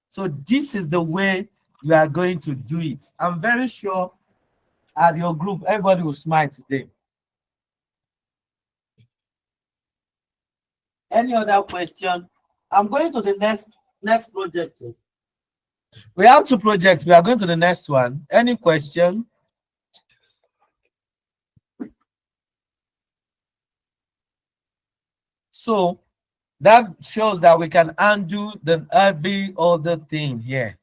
So this is the way we are going to do it. I'm very sure at your group, everybody will smile today. Any other question? I'm going to the next project. We have 2 projects. We are going to the next one. Any question? So that shows that we can undo every other thing here.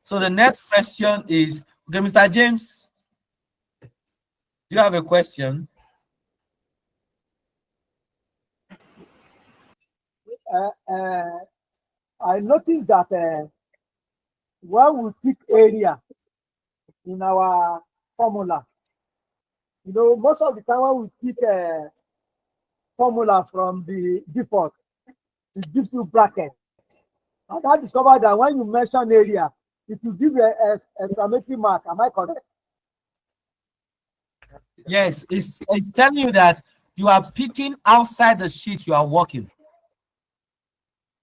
So the next question is, okay, Mr. James, do you have a question? I noticed that when we pick area in our formula, most of the time when we pick a formula from the default, it gives you bracket. And I discovered that when you mention area, it will give you a exclamation mark. Am I correct? Yes, it's telling you that you are picking outside the sheet you are working.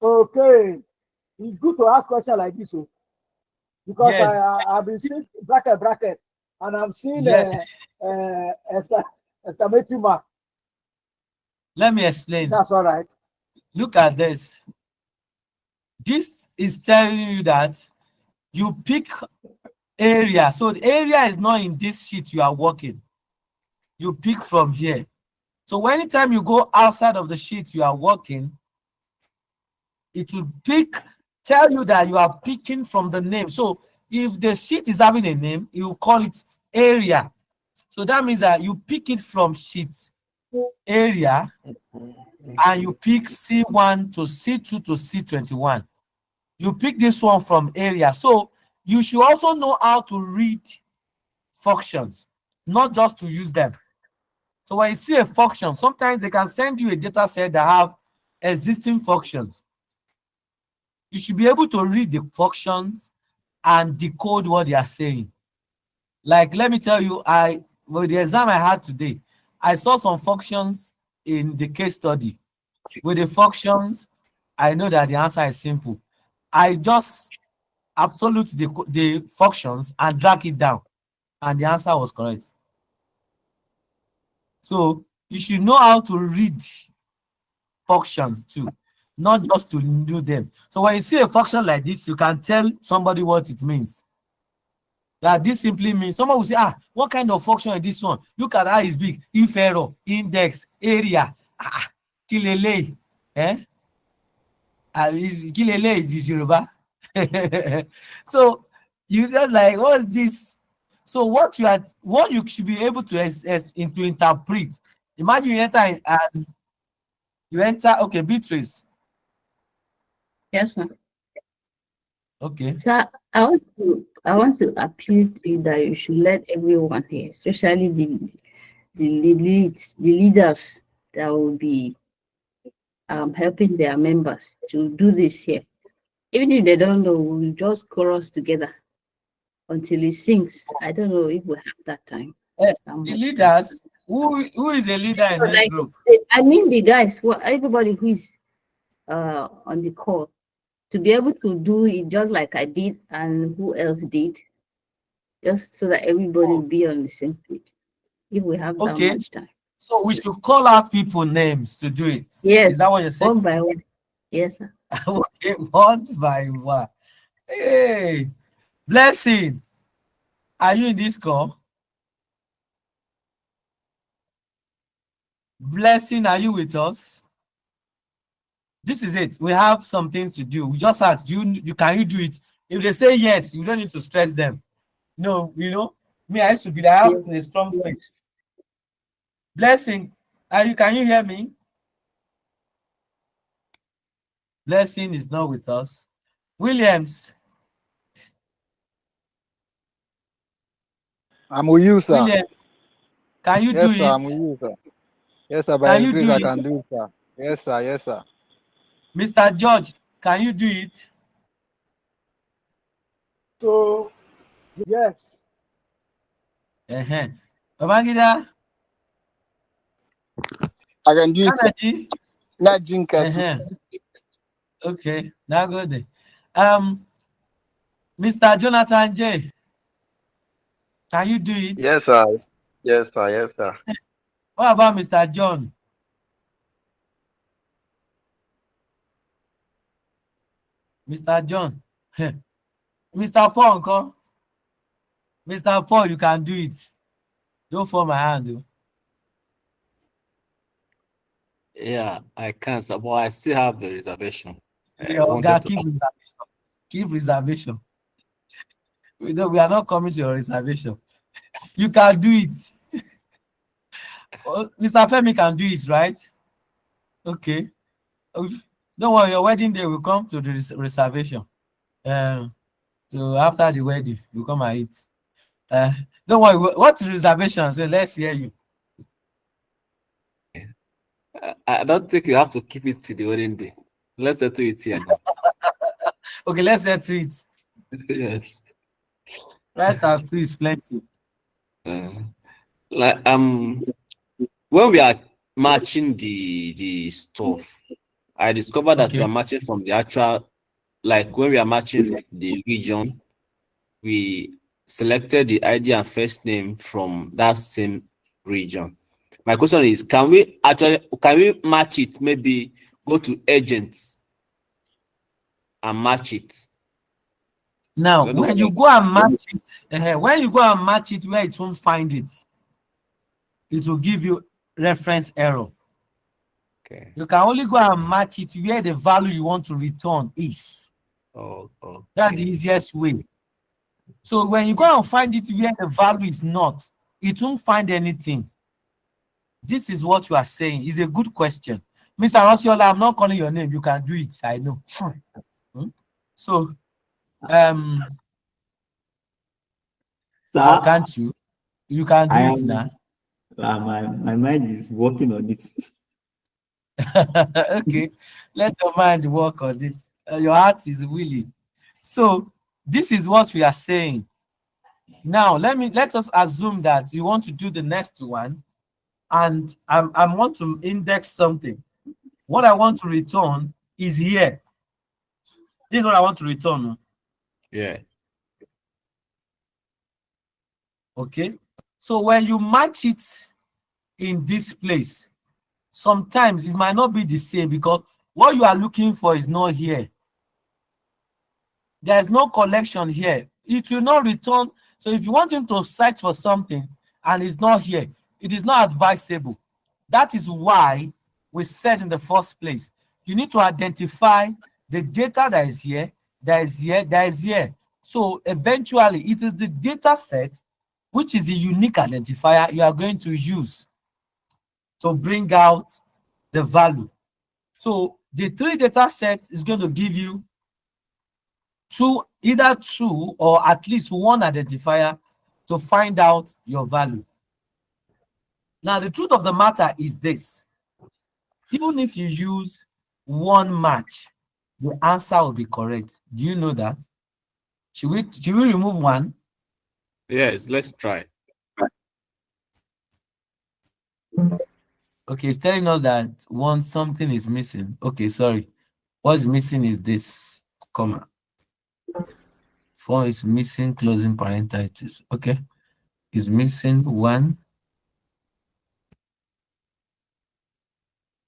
Okay. It's good to ask questions like this, because Yes. I've been seeing bracket, and I'm seeing exclamation mark. Let me explain. That's all right. Look at this. This is telling you that you pick area. So the area is not in this sheet you are working. You pick from here. So anytime you go outside of the sheet you are working, it will tell you that you are picking from the name. So if the sheet is having a name, you call it area. So that means that you pick it from sheet area, and you pick C1 to C2 to C21. You pick this one from area. So you should also know how to read functions, not just to use them. So when you see a function, sometimes they can send you a data set that have existing functions. You should be able to read the functions and decode what they are saying. Like, let me tell you, with the exam I had today, I saw some functions in the case study. With the functions, I know that the answer is simple. I just absolute the functions and drag it down, and the answer was correct. So you should know how to read functions too, not just to know them. So when you see a function like this, you can tell somebody what it means. That this simply means, someone will say, what kind of function is this one? Look at how it's big. If error, index, area. Kilele. Kilele is Yoruba. So you just like, what's this? So what you should be able to interpret. Imagine you enter and okay, Beatrice. Yes, sir. Okay. So I want to appeal to you that you should let everyone here, especially the leaders that will be helping their members to do this here. Even if they don't know, we'll just chorus together until it sings. I don't know if we have that time. The leaders, Who is a leader in So, this like, group? I mean, the guys, everybody who is on the call, to be able to do it just like I did and who else did, just so that everybody will be on the same page. If we have that Okay. much time. So we should call out people names to do it. Yes, Is that what you're saying? one by one. Yes, sir. Okay, one by one. Hey, Blessing, are you in this call? Blessing, are you with us? This is it. We have some things to do. We just ask you can you do it? If they say yes, you don't need to stress them. No, me, I used to be there. I have a strong face. Blessing, can you hear me? Blessing is not with us. Williams. I'm with you, sir. Williams, can you do Yes, sir. it? I'm with you, sir. Yes, sir. By Can His you grace, do I it? can do it, sir. Yes, sir. Yes, sir. Mr. George, can you do it? So, yes. Babangida, I can do it, sir. Kanaji. Not Jinka. Okay, now good. Mr. Jonathan J, can you do it? Yes, sir. Yes, sir. Yes, sir. What about Mr. John? Mr. John. Mr. Paul, uncle. Mr. Paul, you can do it. Don't fall my hand, though. Yeah, I can, sir, but I still have the reservation. I Your guy, wanted to keep ask. reservation. Keep reservation. We are not coming to your reservation. You can do it. Mr. Femi can do it, right? Okay. Don't worry, your wedding day will come to the reservation. So after the wedding, you come and eat. Don't worry, what's the reservation? So let's hear you. I don't think you have to keep it to the wedding day. Let's settle it here now. Okay, let's get to it. Yes. Rice and stew is plenty. Like when we are matching the stuff, I discovered that we are matching from the actual, like when we are matching the region, we selected the ID and first name from that same region. My question is, can we match it? Maybe go to agents and match it. Now, when you go and match it, when you go and match it where it won't find it, it will give you reference error. Okay. You can only go and match it where the value you want to return is. Oh, okay. That's the easiest way. So when you go and find it where the value is not, it won't find anything. This is what you are saying. It's a good question. Mr. Rosiola, I'm not calling your name. You can do it. I know. So, Sir, can't you? You can do I it am, now. my mind is working on it. Okay, let your mind work on it. Your heart is willing. So this is what we are saying. Now let us assume that you want to do the next one, and I want to index something. What I want to return is here. This is what I want to return. Yeah. Okay. So when you match it in this place, sometimes it might not be the same because what you are looking for is not here. There's no collection here. It will not return. So if you want him to search for something and it's not here, it is not advisable. That is why we said in the first place, you need to identify the data that is here, that is here, that is here. So eventually it is the data set, which is the unique identifier you are going to use to bring out the value. So the three data sets is going to give you either two or at least one identifier to find out your value. Now, the truth of the matter is this. Even if you use one match, the answer will be correct. Do you know that? Should we remove one? Yes, let's try. Okay, it's telling us that once something is missing. Okay, sorry. What's missing is this comma. 4 is missing closing parentheses. Okay, is missing 1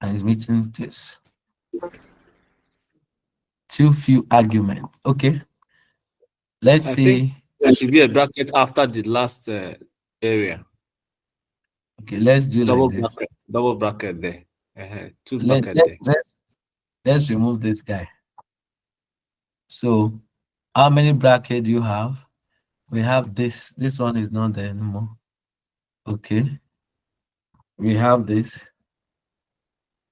and is missing this. Too few arguments. Okay, let's I see. think there should be a bracket after the last area. Okay, let's do Double like this. bracket, double bracket there. Two Let, bracket let, there. let's remove this guy. So how many bracket do you have? We have this. This one is not there anymore. Okay. We have this.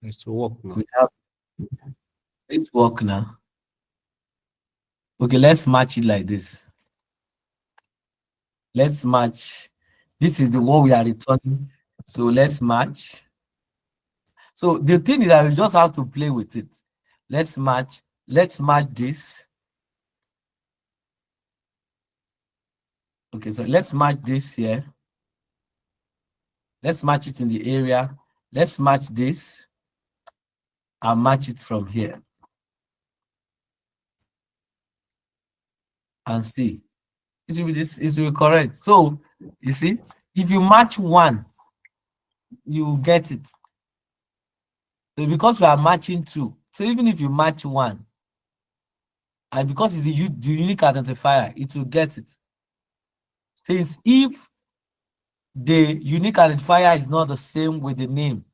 It's to work now. We have it's work now. Okay, let's match it like this. Let's match. This is the one we are returning. So let's match. So the thing is that we just have to play with it. Let's match. Let's match this. Okay, so let's match this here. Let's match it in the area. Let's match this and match it from here. And see. It will be correct. So you see, if you match one, you get it. So because we are matching two, so even if you match one, and because it's the unique identifier, it will get it. Since if the unique identifier is not the same with the name,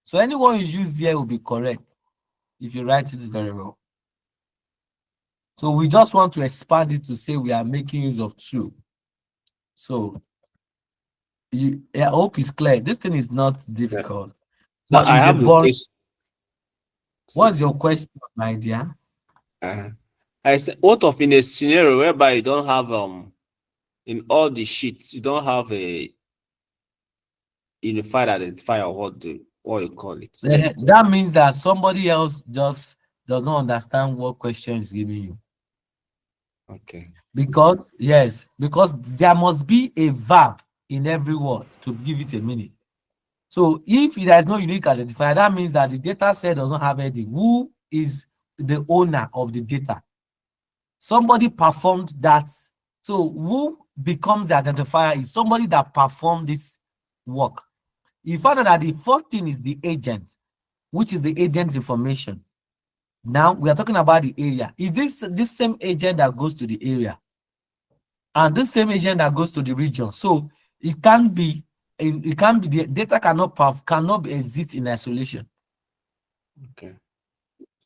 so anyone you use here will be correct if you write it very well. So we just want to expand it to say we are making use of two. So I hope it's clear. This thing is not difficult. So I have a question. What's your question, my dear? I said, what of in a scenario whereby you don't have in all the sheets you don't have a unified identifier, or what you call it? That means that somebody else just does not understand what question is giving you. Okay. Because there must be a verb in every word to give it a meaning. So if there is no unique identifier, that means that the data set does not have any. Who is the owner of the data? Somebody performed that. So who becomes the identifier is somebody that performed this work. You find out that the fourth thing is the agent, which is the agent's information. Now we are talking about the area. Is this same agent that goes to the area? And this same agent that goes to the region. So it can't be the data cannot exist in isolation. Okay.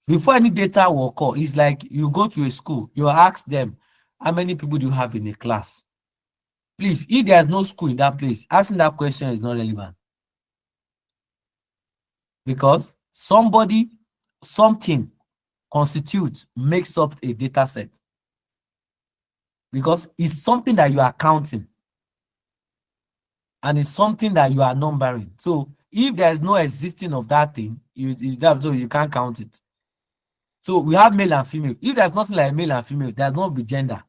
Before any data will occur, it's like you go to a school, you ask them, how many people do you have in a class? Please, if there's no school in that place, asking that question is not relevant. Because something makes up a data set. Because it's something that you are counting. And it's something that you are numbering. So if there's no existing of that thing, so you can't count it. So we have male and female. If there's nothing like male and female, there's not be gender.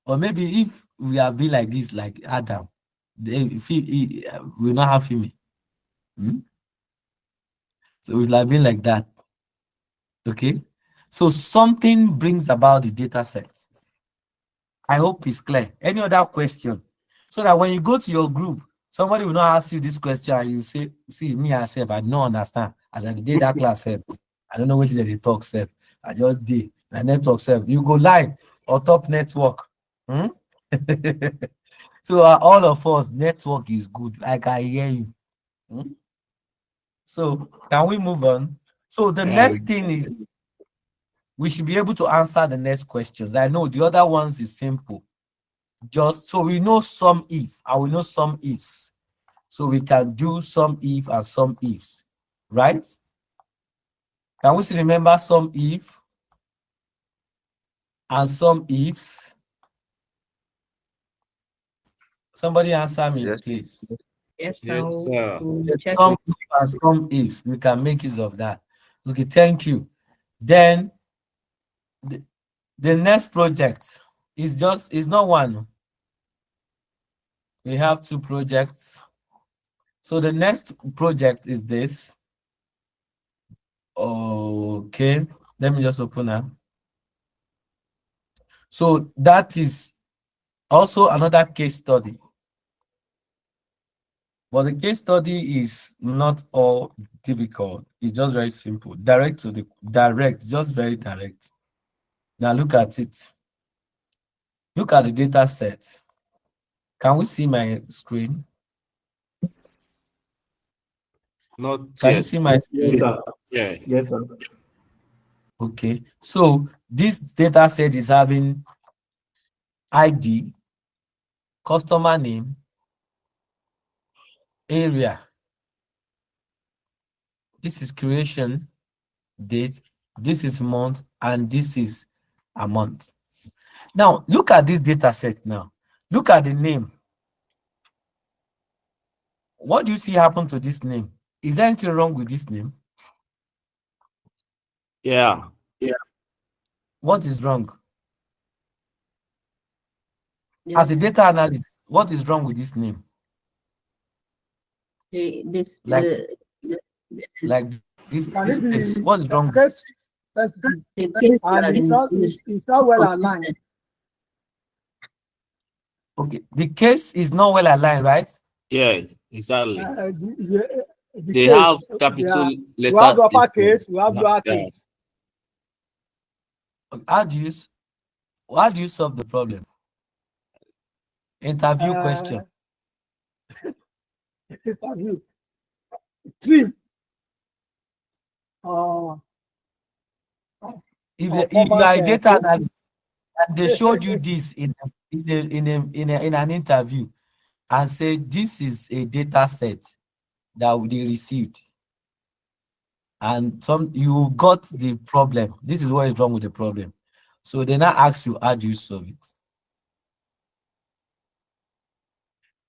Or maybe if we have been like this, like Adam, we will not have female. So we'll have been like that. Okay. So something brings about the data set. I hope it's clear. Any other question? So that when you go to your group, somebody will not ask you this question and you say, see, me myself, I don't understand. As I did that class, I don't know what is the talk self. I just did my network self. You go live or top network. So all of us, network is good. Like I hear you. So can we move on? So the next thing is we should be able to answer the next questions. I know the other ones is simple. Just so we know some if and we know some ifs. So we can do some if and some ifs, right? Can we still remember some if and some ifs? Somebody answer me, Yes. please. Yes, sir. Some if and some ifs. We can make use of that. Okay, thank you. Then the next project is not one. We have two projects. So the next project is this. Okay, let me just open up. So that is also another case study. But the case study is not all difficult. It's just very simple. Direct, just very direct. Now look at it. Look at the data set. Can we see my screen? Not Can you yet. see my Yes, screen? sir. Yeah. Yes, sir. Okay. So this data set is having ID, customer name, area. This is creation date, this is month, and this is a month. Now look at this data set now. Look at the name. What do you see happen to this name? Is there anything wrong with this name? Yeah. What is wrong? As a Yes. data analyst, what is wrong with this name? This Like the, like Can this it case. be What is wrong? case sensitive? the case you And are in is it's not well aligned. consistent. Okay, the case is not well aligned, right? Yeah, exactly. The They have case, capital we have letter. the upper case, we have lower Yeah. case. How do you how do you solve the problem? Interview Uh, question. interview. Three. Uh, If you format. are a data analyst and they showed you this in an interview and say this is a data set that they received, and you got the problem. This is what is wrong with the problem. So they now ask you, how do you solve it?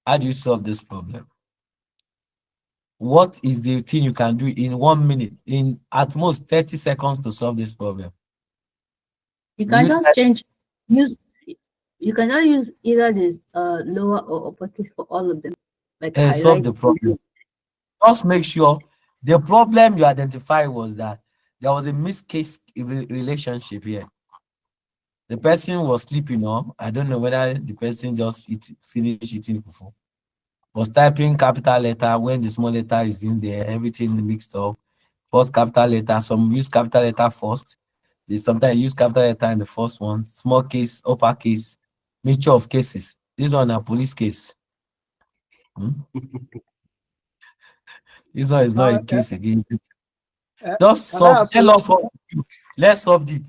How do you solve this problem? What is the thing you can do in 1 minute, in at most 30 seconds to solve this problem? You Will can you just type use you can just use either this lower or uppercase for all of them. Like and solve highlight. the problem? Just make sure the problem you identify was that there was a miscase relationship here. The person was sleeping on. I don't know whether the person just finished eating before. Was typing capital letter when the small letter is in there, everything mixed up. First capital letter, some use capital letter first. They sometimes use capital letter in the first one, small case, upper case, mixture of cases. This one a police case. Hmm? This one is not a case again. Just Can I solve. ask Tell you? us what to do. Let's solve it.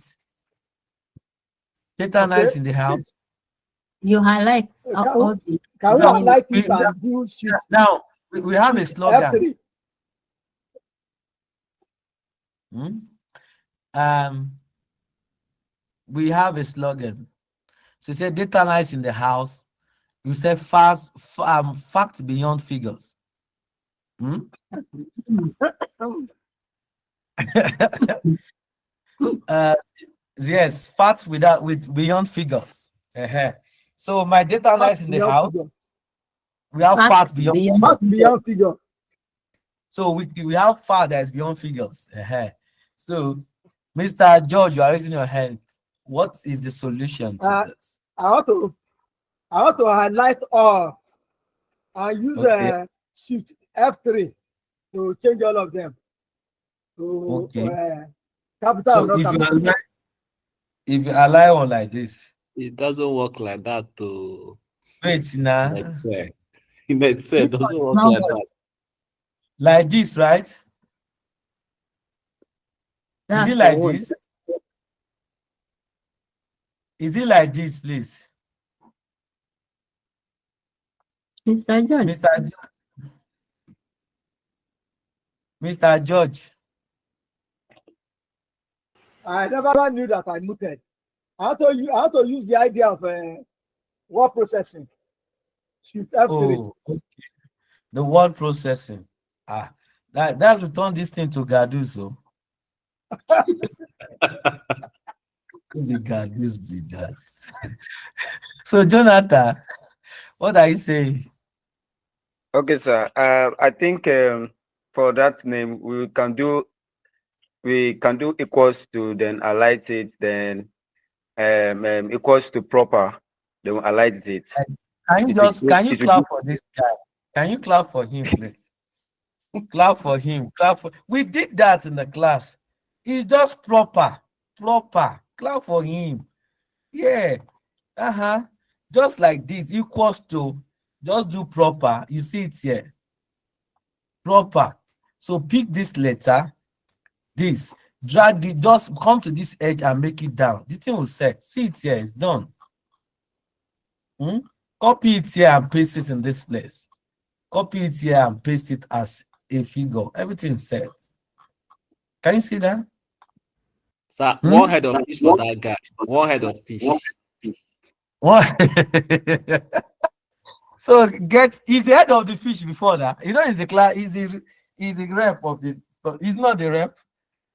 Data Okay. analysis in the house. You highlight all the Can we Now, name. highlight it and do shift? now we have a Shift slogan. F3. Hmm? We have a slogan. So you say data analysis in the house. You say fact beyond figures. Hmm? uh, yes, facts with beyond figures. So my data analysis Fact in the beyond house, figure. we have Facts facts beyond beyond figures. Fact beyond figure. So we have fact that is beyond figures. So Mr. George, you are raising your hand. What is the solution to this? I want to highlight all and use Okay. shift F3 to change all of them to Okay. capital So and not capital. if you align one like this, It doesn't work like that to wait now. Excel. In Excel, it this one doesn't is work not like work. that. Like this, right? Is That's it the like word. this? Is it like this, please? Mr. George. Mr. George. I never knew that I muted. I want to use the idea of word processing. Shift F3. Oh, okay. The word processing. That's return this thing to Gaduso. The Gadus be that. So Jonathan, what are you saying? Okay, sir. I think for that name we can do equals to, then highlight it, then equals to proper, then we highlight it. Can you It will clap give. for this guy? Can you clap for him, please? Clap for him. Clap for. We did that in the class. It's just proper, proper. Clap for him. Yeah. Uh-huh. Just like this equals to. Just do proper. You see it here. Proper. So pick this letter. This. Drag it. Just come to this edge and make it down. The thing will set. See it here. It's done. Hmm? Copy it here and paste it in this place. Copy it here and paste it as a figure. Everything's set. Can you see that? Sir, one head of fish for that guy. One head of fish. What? So he's the head of the fish before that. You know, he's the class, he's the rep of the, he's not the rep.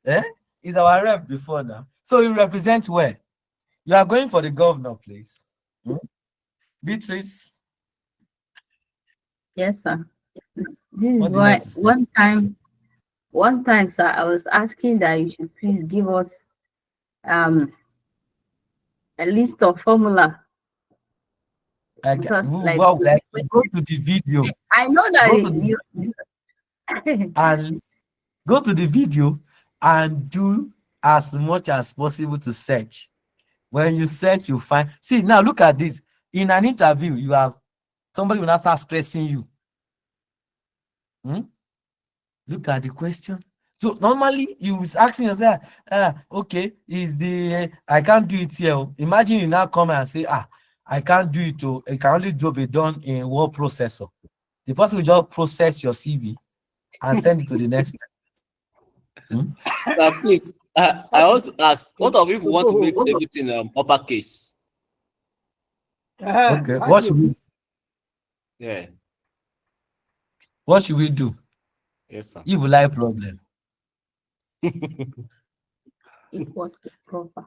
Eh? He's our rep before now. So he represents where? You are going for the governor, please. Hmm? Beatrice. Yes, sir. This What is do you want why to say? one time, sir, I was asking that you should please give us a list of formula. Because like go to the video. I know that and go to the video and do as much as possible to search. When you search, you find. See, now look at this. In an interview, you have somebody will not start stressing you. Look at the question. So normally you was asking yourself, okay, is the I can't do it here. Imagine you now come and say, I can't do it. It can only be done in word processor. The person will just process your CV and send it to the next. Sir, please, I want to ask, what of if we want to make everything uppercase? Okay, what should we? Yeah. What should we do? Yes, sir. You will like problem. Equals to proper.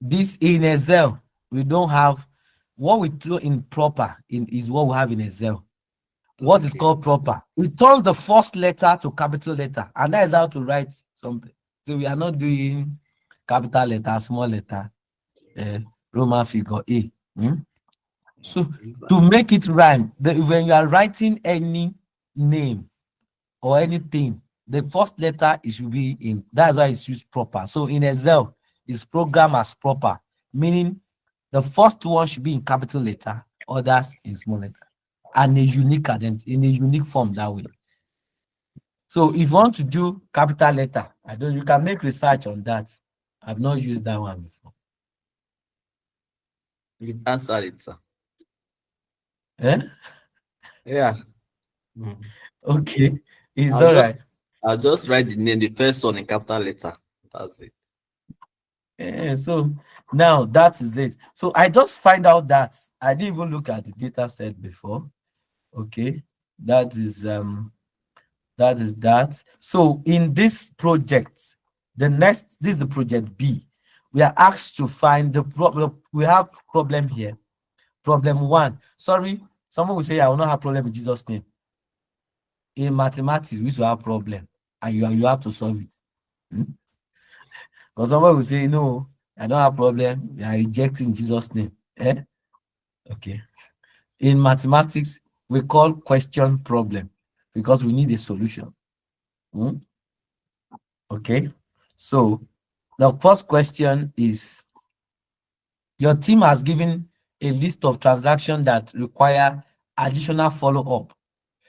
This in Excel, we don't have what we do in proper is what we have in Excel. What is called proper? We turn the first letter to capital letter, and that is how to write something. So we are not doing capital letter, small letter, Roman figure A. So to make it rhyme, when you are writing any name or anything, the first letter it should be in. That's why it's used proper. So in Excel, it's programmed as proper, meaning the first one should be in capital letter, others in small letter, and a unique identity in a unique form that way. So if you want to do capital letter, you can make research on that. I've not used that one before. You've answered it, sir. Yeah. Okay. It's all right. I'll just write the name, the first one in capital letter. That's it. So now that is it. So I just find out that I didn't even look at the data set before. Okay. That is that. So in this project, this is the project B. We are asked to find the problem. We have problem here. Problem 1. Sorry, someone will say I will not have problem with Jesus' name. In mathematics, we used to have problem, and you have to solve it. Because someone will say, no, I don't have problem. You are rejecting Jesus' name. Okay. In mathematics, we call question problem because we need a solution. Okay. So the first question is, your team has given a list of transactions that require additional follow-up.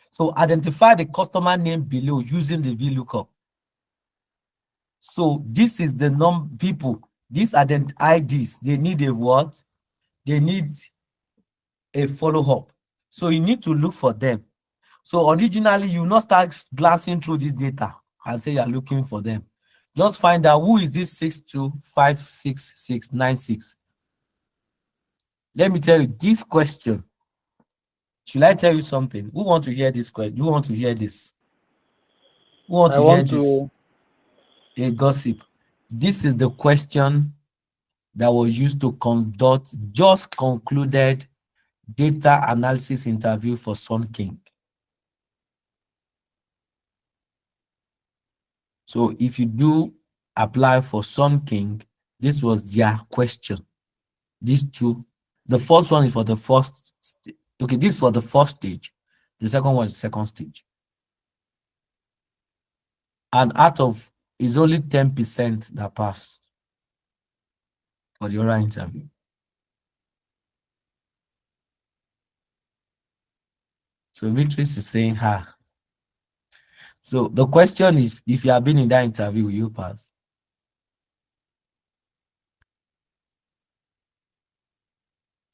So identify the customer name below using the VLOOKUP. So this is the people, these IDs, they need a what? They need a follow-up. So you need to look for them. So originally, you will not start glancing through this data and say you're looking for them. Just find out who is this 6256696. Let me tell you this question. Should I tell you something? Who want to hear this question? Who want to hear this? Who want to hear this? A gossip. This is the question that was used to conduct just concluded data analysis interview for Sun King. So if you do apply for Sun King, this was their question. These two, the first one is for the first, okay, this is for the first stage. The second one is the second stage. And out of, is only 10% that passed for the oral interview. So Beatrice is saying her. So the question is, if you have been in that interview, will you pass?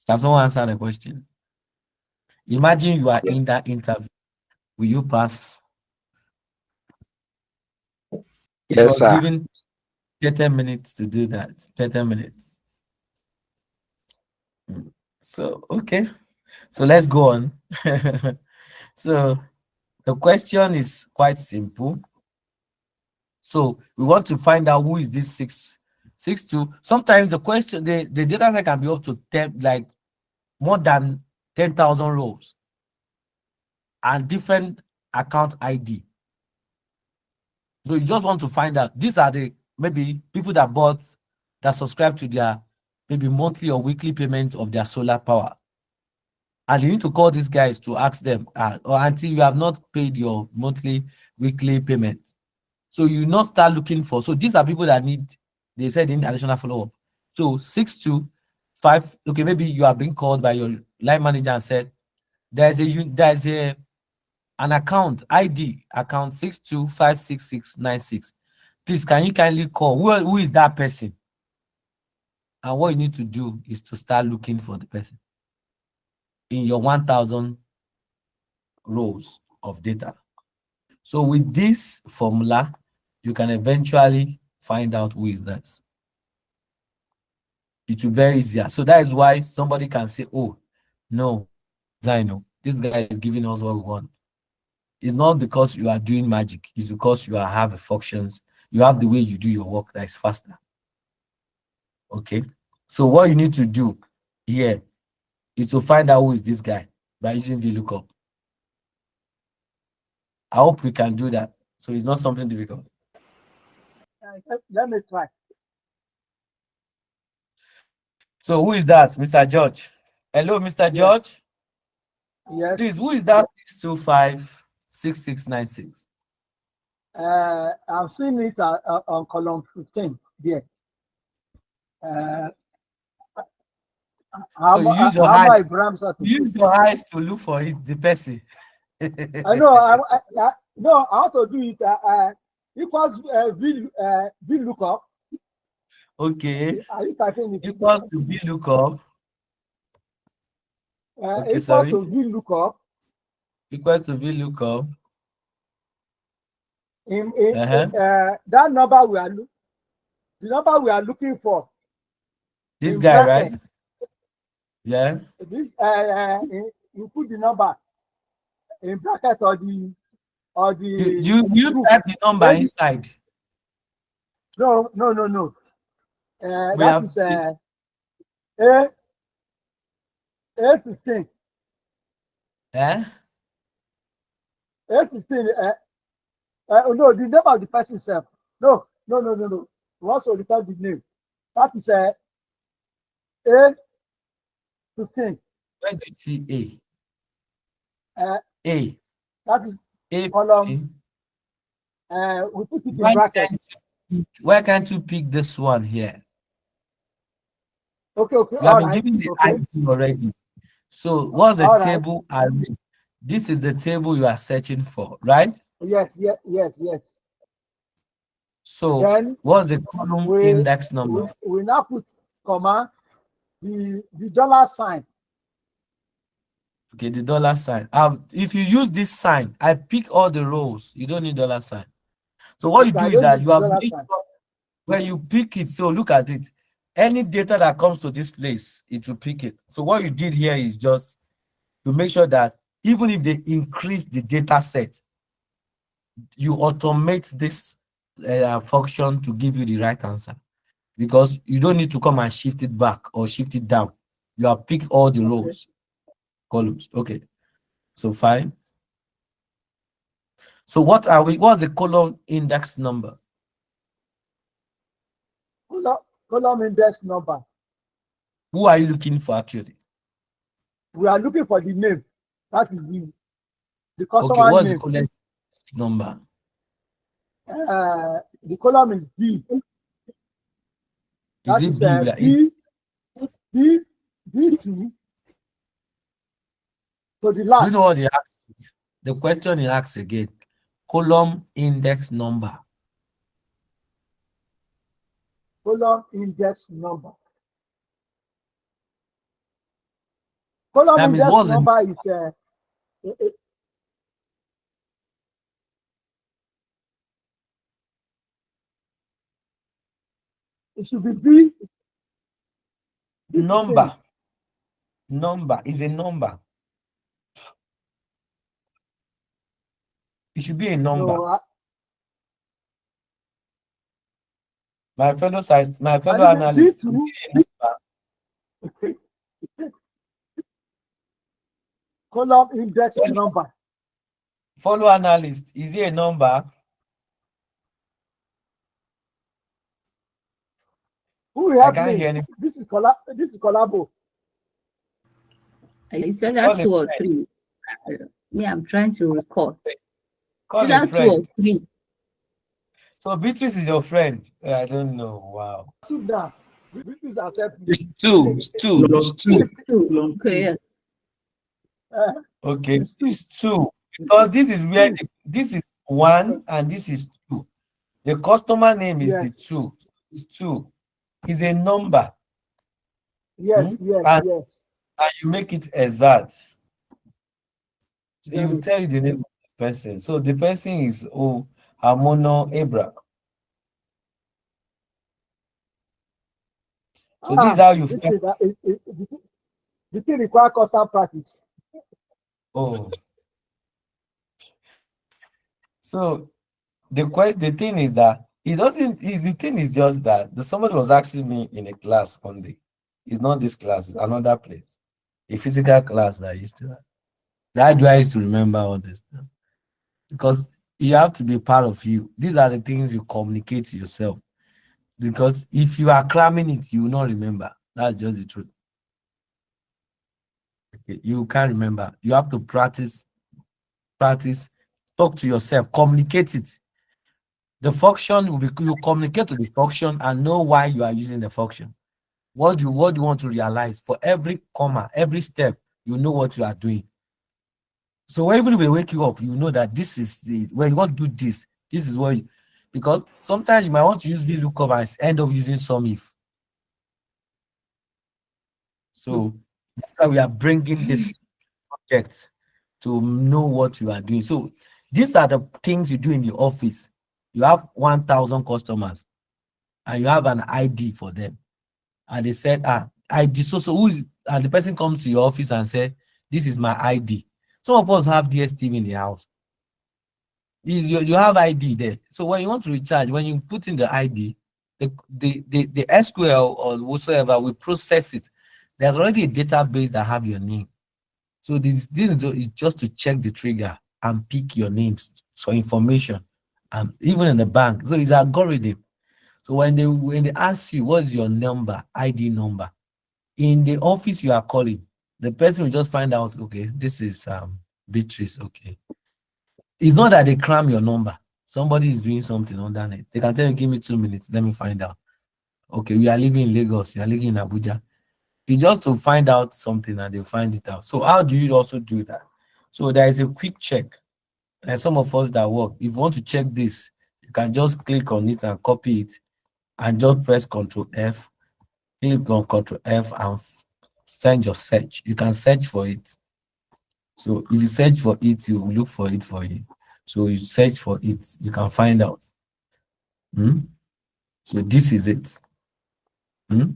Can someone answer the question? Imagine you are in that interview. Will you pass? It Yes, was sir. given 30 minutes to do that. 30 minutes. So, okay. So let's go on. So the question is quite simple. So we want to find out who is this 662. Sometimes the question, the data set can be up to 10, like more than 10,000 rows and different account ID. So you just want to find out, these are the maybe people that bought, that subscribe to their maybe monthly or weekly payment of their solar power. And you need to call these guys to ask them, or until you have not paid your monthly, weekly payment. So you not start looking for, so these are people that need, they said in additional follow-up. So 625, okay, maybe you are being called by your line manager and said, there's an account ID, account 6256696. Please, can you kindly call? Who is that person? And what you need to do is to start looking for the person in your 1,000 rows of data. So with this formula, you can eventually find out who is that. It will be very easier. So that is why somebody can say, oh, no, I know this guy is giving us what we want. It's not because you are doing magic, it's because you have functions, you have the way you do your work that is faster. Okay. So what you need to do here is to find out who is this guy by using VLOOKUP. I hope we can do that. So it's not something difficult. Let me try. So who is that, Mr. George? Hello, Mr. George. Yes. Please, who is that 6256696? I've seen it on column 15 there. So you use your how eyes. my grams are to Use your eyes to look for it, the person. I know. No, I want to do it. Equals VLOOKUP. Okay. Are you typing it? Equals to VLOOKUP. Okay, Equals sorry. to VLOOKUP. Equals to VLOOKUP. That number the number we are looking for. This guy, bracket, right? Yeah. This you put the number in bracket or the you type the number inside. No. That is A15. A15. No, the name of the person itself. No. We also record the name. That is A15. Where do you see A? A. That is A column. We put it in bracket. Why can't you pick this one here? Okay. You have been given the ID already. So what's the table array? This is the table you are searching for, right? Yes. So then, what's the column index number? We now put comma the dollar sign. Okay, the dollar sign. If you use this sign, I pick all the rows. You don't need dollar sign. So what you do is that you have made sure when you pick it. So look at it. Any data that comes to this place, it will pick it. So what you did here is just to make sure that even if they increase the data set, you automate this function to give you the right answer, because you don't need to come and shift it back or shift it down. You have picked all the rows. columns. Okay. So fine. So what's the column index number? Column index number. Who are you looking for actually? We are looking for the name. That is the Okay, customer what's the name. column number? The column is B. Is That it is B? B2 to the Do you last. know what he asked? The question he asks again. Column index number. Column index number. Column That means index what's the number is it should be B. number? Number is a number. It should be a number. No, My fellow B2. analysts, it should be a number. Column index number. Follow analyst, is it a number? Who will I help can't me? hear any. This is collabo. You said Call that a 2 or friend. 3. Me, I'm trying to recall. Call See a that 2 or friend. 3. So Beatrice is your friend. I don't know. Wow. Sit down. Beatrice accept me. It's two. It's two. It's two. 2. Okay, yes. Okay, It's two. it's 2. Because this is where this is 1 and this is 2. The customer name is the Yes. 2. It's 2. It's a number. Yes, Hmm? yes, And yes. you make it exact. So Very you tell you the name of the person. So the person is Harmono Abra. So this is how you this find. is that the thing require constant practice. Oh. So the thing is that it doesn't the thing is just that somebody was asking me in a class one day. It's not this class, it's another place. A physical class that I used to have. That's why I used to remember all this stuff. Because you have to be part of you. These are the things you communicate to yourself. Because if you are cramming it, you will not remember. That's just the truth. Okay. You can't remember. You have to practice, talk to yourself, communicate it. The function will be you communicate to the function and know why you are using the function. What do you want to realize? For every comma, every step, you know what you are doing. So even if they wake you up, you know that this is when you want to do this, this is what because sometimes you might want to use VLOOKUP and end up using SUMIF. So that's why we are bringing this subject to know what you are doing. So these are the things you do in the office. You have 1,000 customers and you have an ID for them. And they said, ID, so who is, and the person comes to your office and say, this is my ID. Some of us have DSTV in the house. You have ID there. So when you want to recharge, when you put in the ID, the SQL or whatsoever will process it. There's already a database that have your name. So this is just to check the trigger and pick your names for information. And even in the bank. So it's algorithm. So when they ask you what's your number, ID number, in the office you are calling, the person will just find out, okay, this is Beatrice, okay. It's not that they cram your number. Somebody is doing something on that net. They can tell you, give me 2 minutes, let me find out. Okay, we are living in Lagos, you are living in Abuja. It's just to find out something and they'll find it out. So how do you also do that? So there is a quick check. And some of us that work, if you want to check this, you can just click on it and copy it and just press Ctrl F, click on Ctrl F and send your search. You can search for it. So if you search for it, you will look for it for you. So you search for it, you can find out. So this is it. This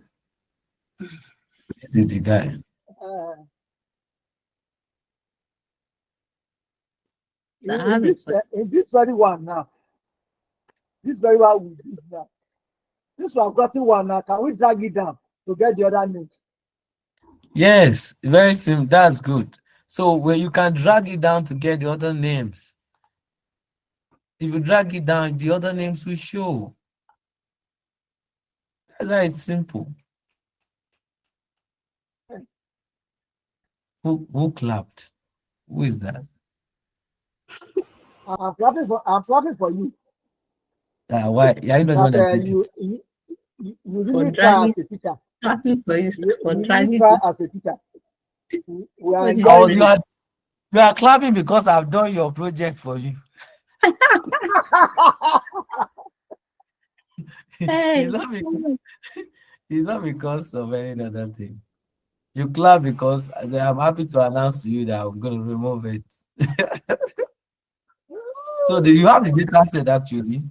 is the guy. In this very one now, this very one we did now. This one gotten one now. Can we drag it down to get the other names? Yes, very simple. That's good. So where you can drag it down to get the other names. If you drag it down, the other names will show. That's why it's simple. Who clapped? Who is that? I'm clapping for you. Why? Yeah, you know the one That that did it. you For really try dragging, as a teacher. clapping for you, You for really dragging try to as a teacher. We are what is Oh, enjoying it? you are clapping because I've done your project for you. Hey, It's not because, it's not because of any other thing. You clap because I'm happy to announce to you that I'm going to remove it. So do you have the data set actually?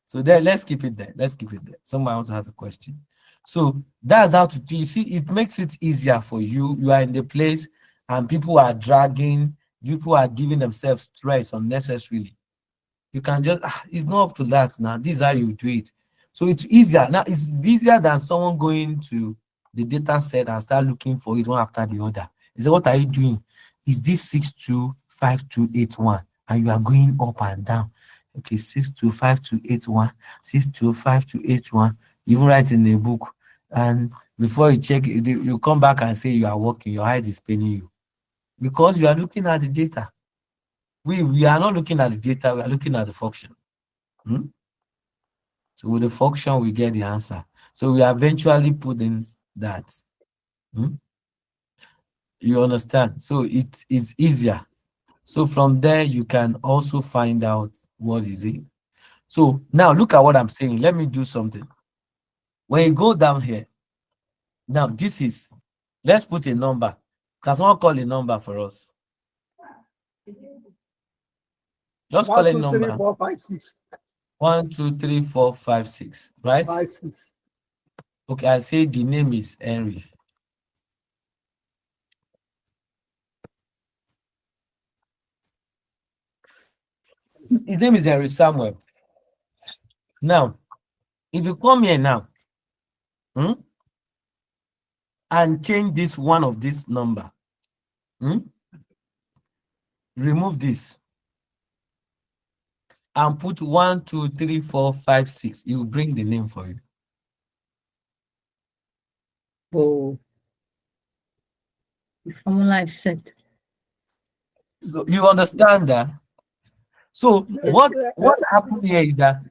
So there, let's keep it there. Let's keep it there. Someone wants to have a question. So that's how to do. You see, it makes it easier for you. You are in the place and people are dragging, people are giving themselves stress unnecessarily. You can just, it's not up to that now. This is how you do it. So it's easier. Now it's easier than someone going to the data set and start looking for it one after the other. Is what are you doing? Is this 625281? And you are going up and down. Okay, 625281, 625281. You even write in a book. And before you check it, you come back and say you are working, your eyes is paining you. Because you are looking at the data. We are not looking at the data, we are looking at the function. Hmm? So with the function, we get the answer. So we eventually put in that. Hmm? You understand? So it is easier. So from there, you can also find out what is it. So now look at what I'm saying. Let me do something. When you go down here, now this is, let's put a number. Can someone call a number for us? Just call One, a two, three, number. 4, 5, 6. 1, 2, 3, 4, 5, 6. Right? 5, 6. Okay, I say the name is Henry. His name is Henry Samuel. Now, if you come here now, and change this one of this number, remove this, and put 1, 2, 3, 4, 5, 6, it will bring the name for you. Oh, the formula is set. So you understand that? So what happened here is that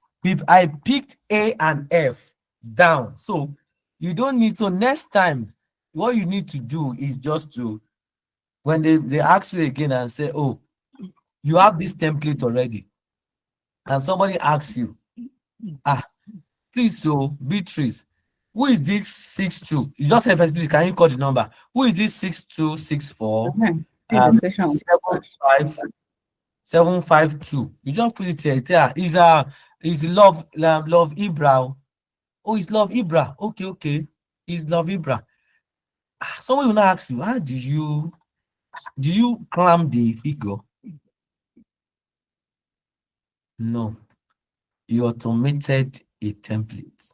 I picked A and F down. So you don't need, so next time, what you need to do is just to, when they ask you again and say, oh, you have this template already, and somebody asks you, please, so Beatrice, who is this 62? You just say, please, can you call the number? Who is this 6264? 752. You just put it here. Is Love Ibra. Oh, it's Love Ibra. Okay. It's Love Ibra. Someone will not ask you, how do you clamp the figure? No. You automated a template.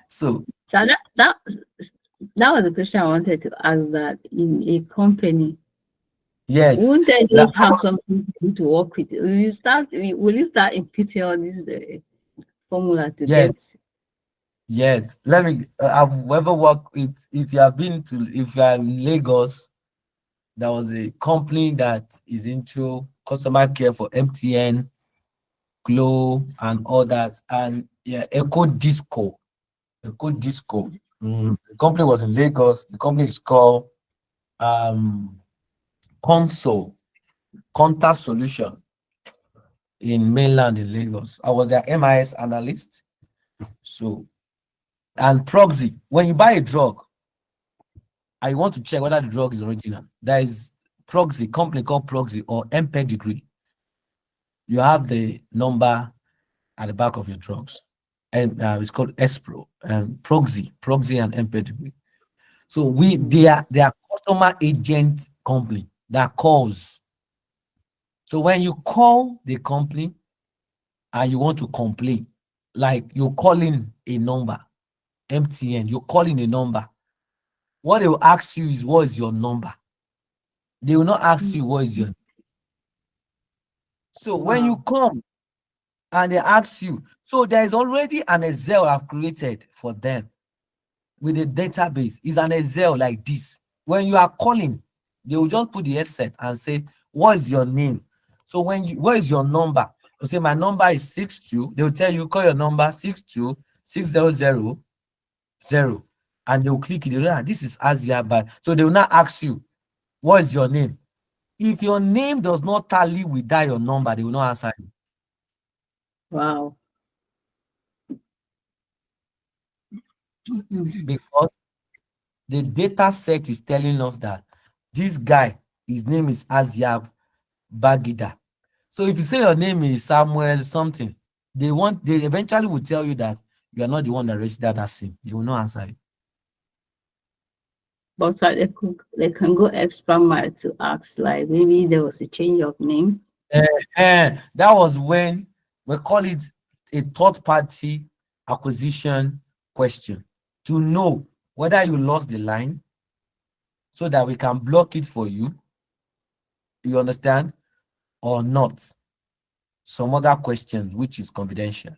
So that was the question I wanted to ask, that in a company, yes, wouldn't they just have something to work with? Will you start inputting all this formula to get? Yes. Let me, I've ever worked with, if you are in Lagos, there was a company that is into customer care for MTN, Glow, and all that. And Echo Disco. The company was in Lagos. The company is called Console Contact Solution in mainland in Lagos. I was their MIS analyst. So, and Proxy, when you buy a drug, I want to check whether the drug is original. There is Proxy, company called Proxy or Degree. You have the number at the back of your drugs. And it's called Espro and Proxy and Degree. So they are customer agent company that calls. So when you call the company and you want to complain, like you're calling a number, MTN, you're calling a number, what they will ask you is what is your number. They will not ask you what is your. So when you Wow. come and they ask you, so there is already an Excel I've created for them with a database. It's an Excel like this. When you are calling, they will just put the headset and say, what is your name? So when you, what is your number? You say, my number is 62. They will tell you, call your number 62600 and they will click it. They will know, "Ah, this is Asia." But so they will not ask you, what is your name? If your name does not tally with that your number, they will not answer you. Wow. Because the data set is telling us that this guy, his name is Aziab Bagida. So if you say your name is Samuel something, they eventually will tell you that you are not the one that registered that SIM. They will not answer you. But they can go extra mile to ask, like maybe there was a change of name. And that was when we call it a third party acquisition question to know whether you lost the line so that we can block it for you. You understand? Or not. Some other questions which is confidential.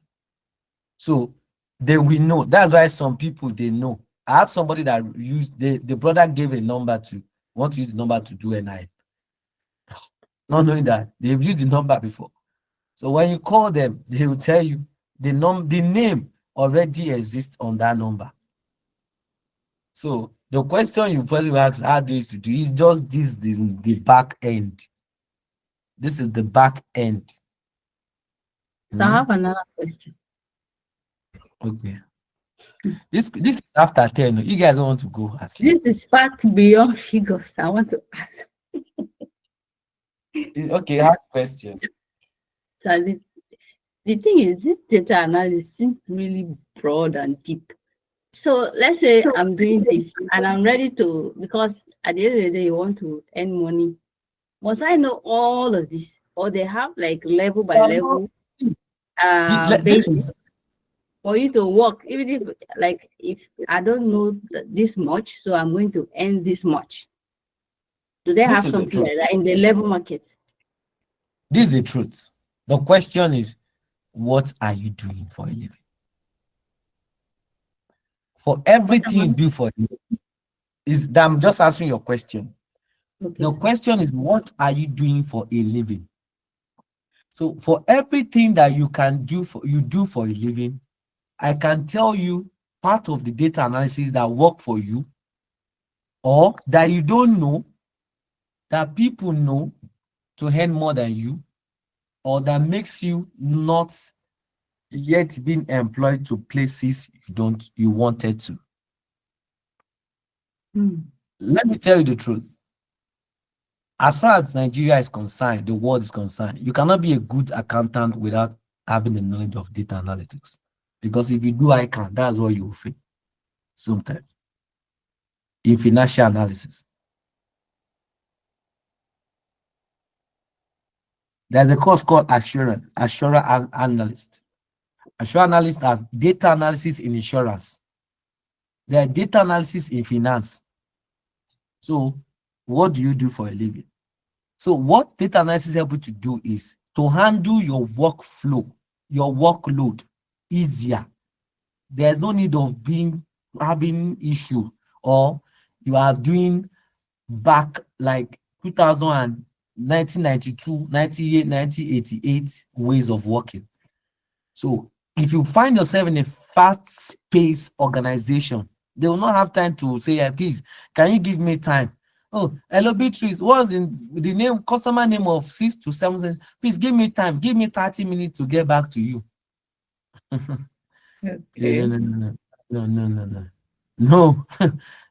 So they will know. That's why some people they know. I have somebody that used the brother gave a number to want to use the number to do NI, not knowing that they've used the number before. So when you call them, they will tell you the name already exists on that number. So the question you probably ask how do you to do is just this the back end. This is the back end. So I have another question. Okay. This is after 10. You guys don't want to go asleep. This is fact beyond figures. I want to ask. Okay, ask question. So the thing is, this data analysis seems really broad and deep. So let's say I'm doing this and I'm ready to, because at the end of the day, you want to earn money. Must I know all of this? Or they have like level by level This is basis for you to work, even if like if I don't know this much, so I'm going to earn this much. Do they this have is the something truth. like that in the level market? This is the truth. The question is, what are you doing for a living? For everything you do for a living, is that I'm just answering your question. Okay, The question is, what are you doing for a living? So for everything that you can do for a living, I can tell you part of the data analysis that work for you or that you don't know that people know to earn more than you or that makes you not yet being employed to places you wanted to. Let me tell you the truth. As far as Nigeria is concerned, the world is concerned, you cannot be a good accountant without having the knowledge of data analytics. Because if you do ICANN, that's what you will fail sometimes in financial analysis. There's a course called assurance analyst. Assurance analyst has data analysis in insurance. There are data analysis in finance. So what do you do for a living? So what data analysis help you to do is to handle your workflow, your workload easier. There's no need of having issue or you are doing back like 2000 and 1992, 98, 1988 ways of working. So if you find yourself in a fast-paced organization, they will not have time to say, "Yeah, please, can you give me time? Oh, hello, Beatrice, what's in the name, customer name of 627? Please give me time. Give me 30 minutes to get back to you." Yeah, Okay. no. No,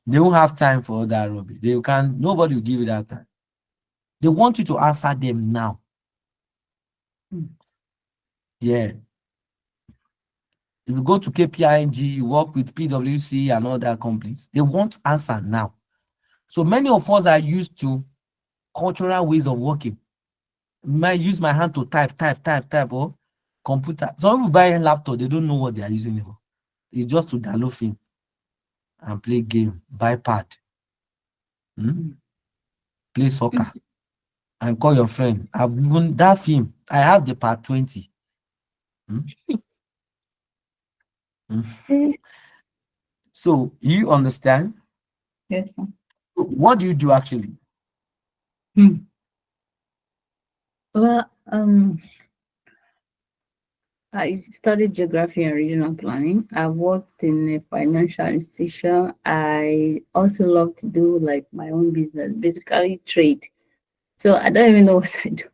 they won't have time for that, Robbie. Nobody will give you that time. They want you to answer them now. Yeah. If you go to KPING, you work with PwC and other companies, they want answer now. So many of us are used to cultural ways of working. I use my hand to type, or computer. Some people buy a laptop, they don't know what they are using it for. It's just to download film and play game, buy pad. Hmm? Play soccer and call your friend. I've even that film. I have the part 20. Hmm? Hmm. So you understand? Yes, sir. What do you do actually? Hmm. Well, I studied geography and regional planning. I worked in a financial institution. I also love to do like my own business, basically trade. So I don't even know what I do.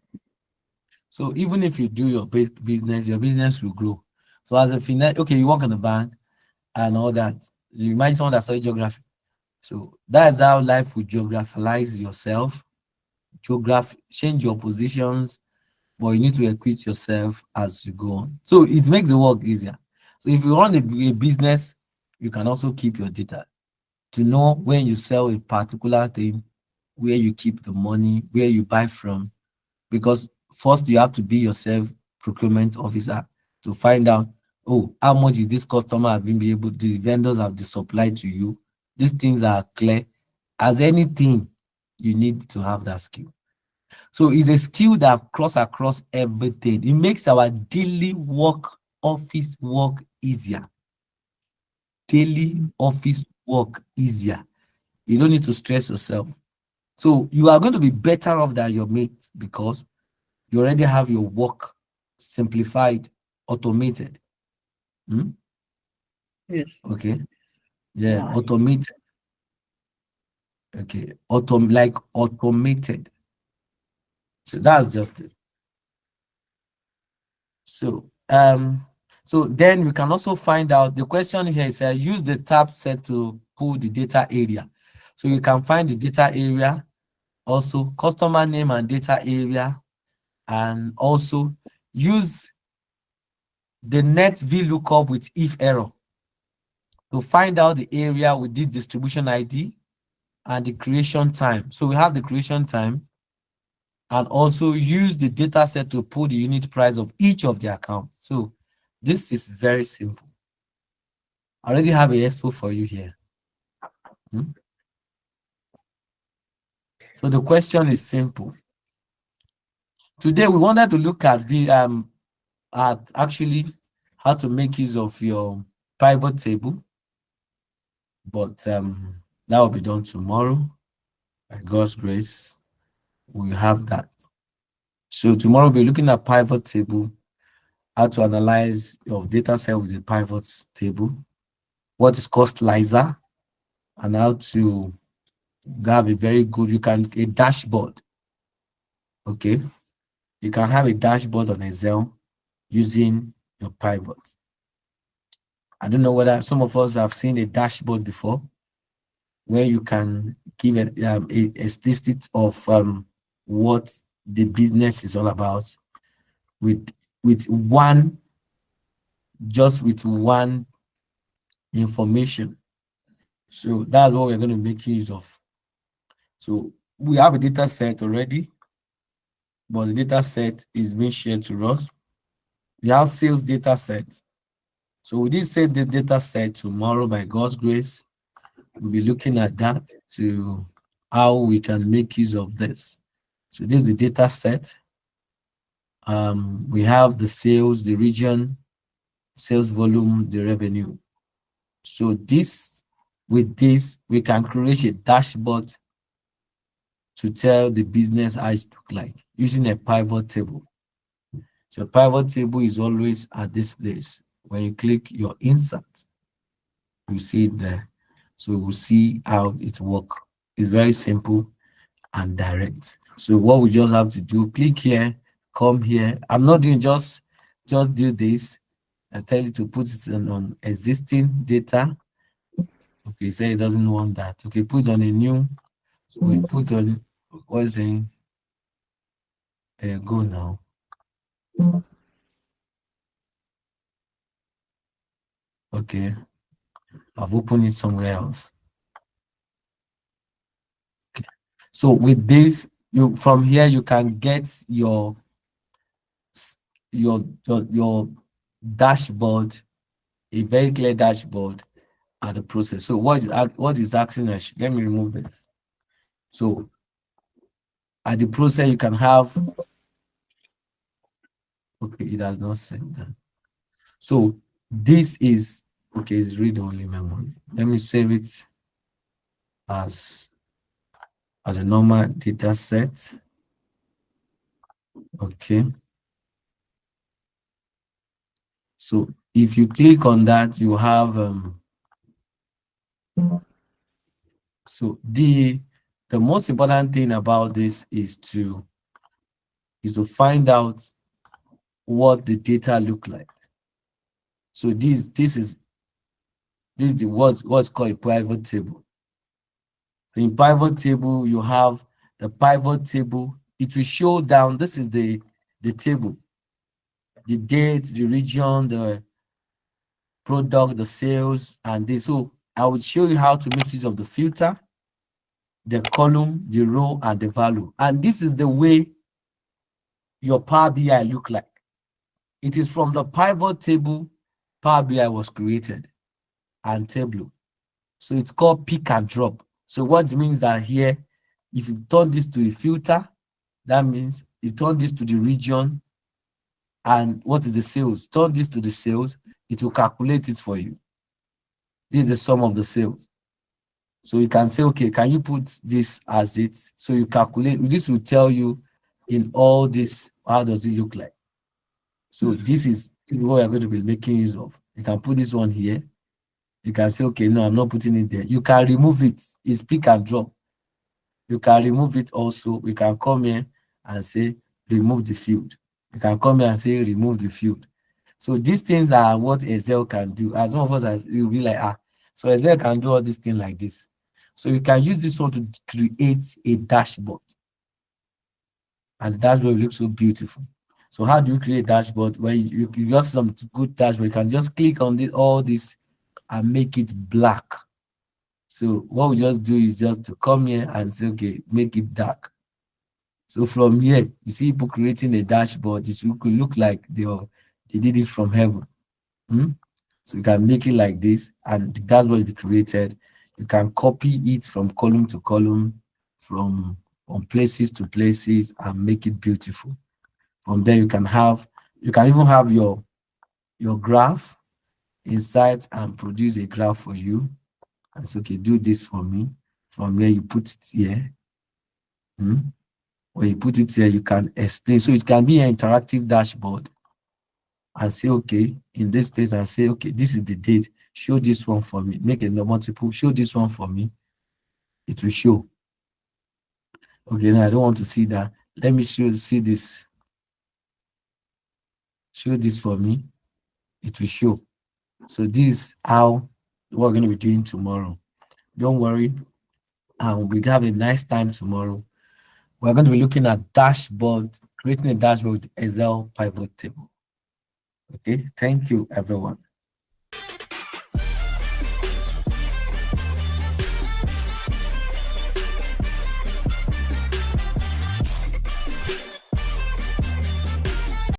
So even if you do your business, your business will grow. So as a finance, okay, you work in the bank and all that. You might someone that study geography. So that's how life will geographize yourself, geograph change your positions, but you need to equip yourself as you go on. So it makes the work easier. So if you run a business, you can also keep your data to know when you sell a particular thing, where you keep the money, where you buy from, because first you have to be yourself procurement officer to find out, oh, how much is this customer have been be able, the vendors have the supply to you. These things are clear. As anything, you need to have that skill. So it's a skill that cross across everything. It makes our daily work, office work easier. Daily office work easier. You don't need to stress yourself. So you are going to be better off than your mates because you already have your work simplified, automated. Hmm? Yes. Okay. Yeah, Wow. automated. Okay. Like automated. So that's just it. So then we can also find out the question here is use the tab set to pull the data area. So you can find the data area, also customer name and data area, and also use the net VLOOKUP with if error to find out the area with the distribution ID and the creation time. So we have the creation time and also use the data set to pull the unit price of each of the accounts. So this is very simple. I already have a expo for you here. Hmm? So the question is simple. Today we wanted to look at the at actually how to make use of your pivot table, but that will be done tomorrow. By God's grace, we have that. So tomorrow we'll be looking at pivot table, how to analyze your data set with the pivot table, what is cost Liza, and how to have a very good, you can a dashboard. Okay. You can have a dashboard on Excel using your pivot. I don't know whether some of us have seen a dashboard before where you can give a list of what the business is all about with with one just with one information. So that's what we're going to make use of. So we have a data set already, but the data set is being shared to us. We have sales data set. So we did set the data set tomorrow by God's grace. We'll be looking at that to how we can make use of this. So this is the data set. We have the sales, the region, sales volume, the revenue. So with this, we can create a dashboard to tell the business how it look like using a pivot table. So a pivot table is always at this place. When you click your insert, you see it there. So we'll see how it works. It's very simple and direct. So what we just have to do, click here, come here. I'm not doing just do this. I tell you to put it on existing data. Okay, say it doesn't want that. Okay, put on a new. So we put on what's saying go now. Okay, I've opened it somewhere else. Okay. So with this, you from here you can get your dashboard, a very clear dashboard at the process. So what is asking us? Let me remove this. So at the process, you can have, okay, it has not sent that. So this is, okay, it's read-only memory. Let me save it as a normal data set. Okay. So if you click on that, you have so the most important thing about this is to find out what the data look like. So this is the what's called a pivot table. So in pivot table, you have the pivot table. It will show down. This is the table, the date, the region, the product, the sales, and this. So I will show you how to make use of the filter, the column, the row, and the value. And this is the way your Power BI look like. It is from the pivot table Power BI was created and table. So it's called pick and drop. So what it means that here, if you turn this to a filter, that means you turn this to the region, and what is the sales? Turn this to the sales, it will calculate it for you. This is the sum of the sales. So you can say, okay, can you put this as it? So you calculate, this will tell you in all this, how does it look like? So this is what we're going to be making use of. You can put this one here. You can say, okay, no, I'm not putting it there. You can remove it. It's pick and drop. You can remove it also. We can come here and say, remove the field. You can come here and say, remove the field. So these things are what Excel can do. As some of us, you'll be like, so Excel can do all these things like this. So you can use this one to create a dashboard. And the dashboard will look so beautiful. So how do you create a dashboard? Where you just some good dashboard, you can just click on all this and make it black. So what we just do is just to come here and say, okay, make it dark. So from here, you see people creating a dashboard. It could look like they did it from heaven. So you can make it like this, and the dashboard will be created. You can copy it from column to column, from places to places, and make it beautiful. From there, you can even have your graph inside and produce a graph for you. And say, okay, do this for me. From there, you put it here. When you put it here, you can explain. So it can be an interactive dashboard. And say, okay, in this place, and say, okay, this is the date. Show this one for me. Make a multiple. Show this one for me. It will show. Okay, now I don't want to see that. Let me see this. Show this for me. It will show. So this is how we're going to be doing tomorrow. Don't worry. We have a nice time tomorrow. We're going to be looking at dashboard, creating a dashboard with Excel pivot table. Okay, thank you, everyone.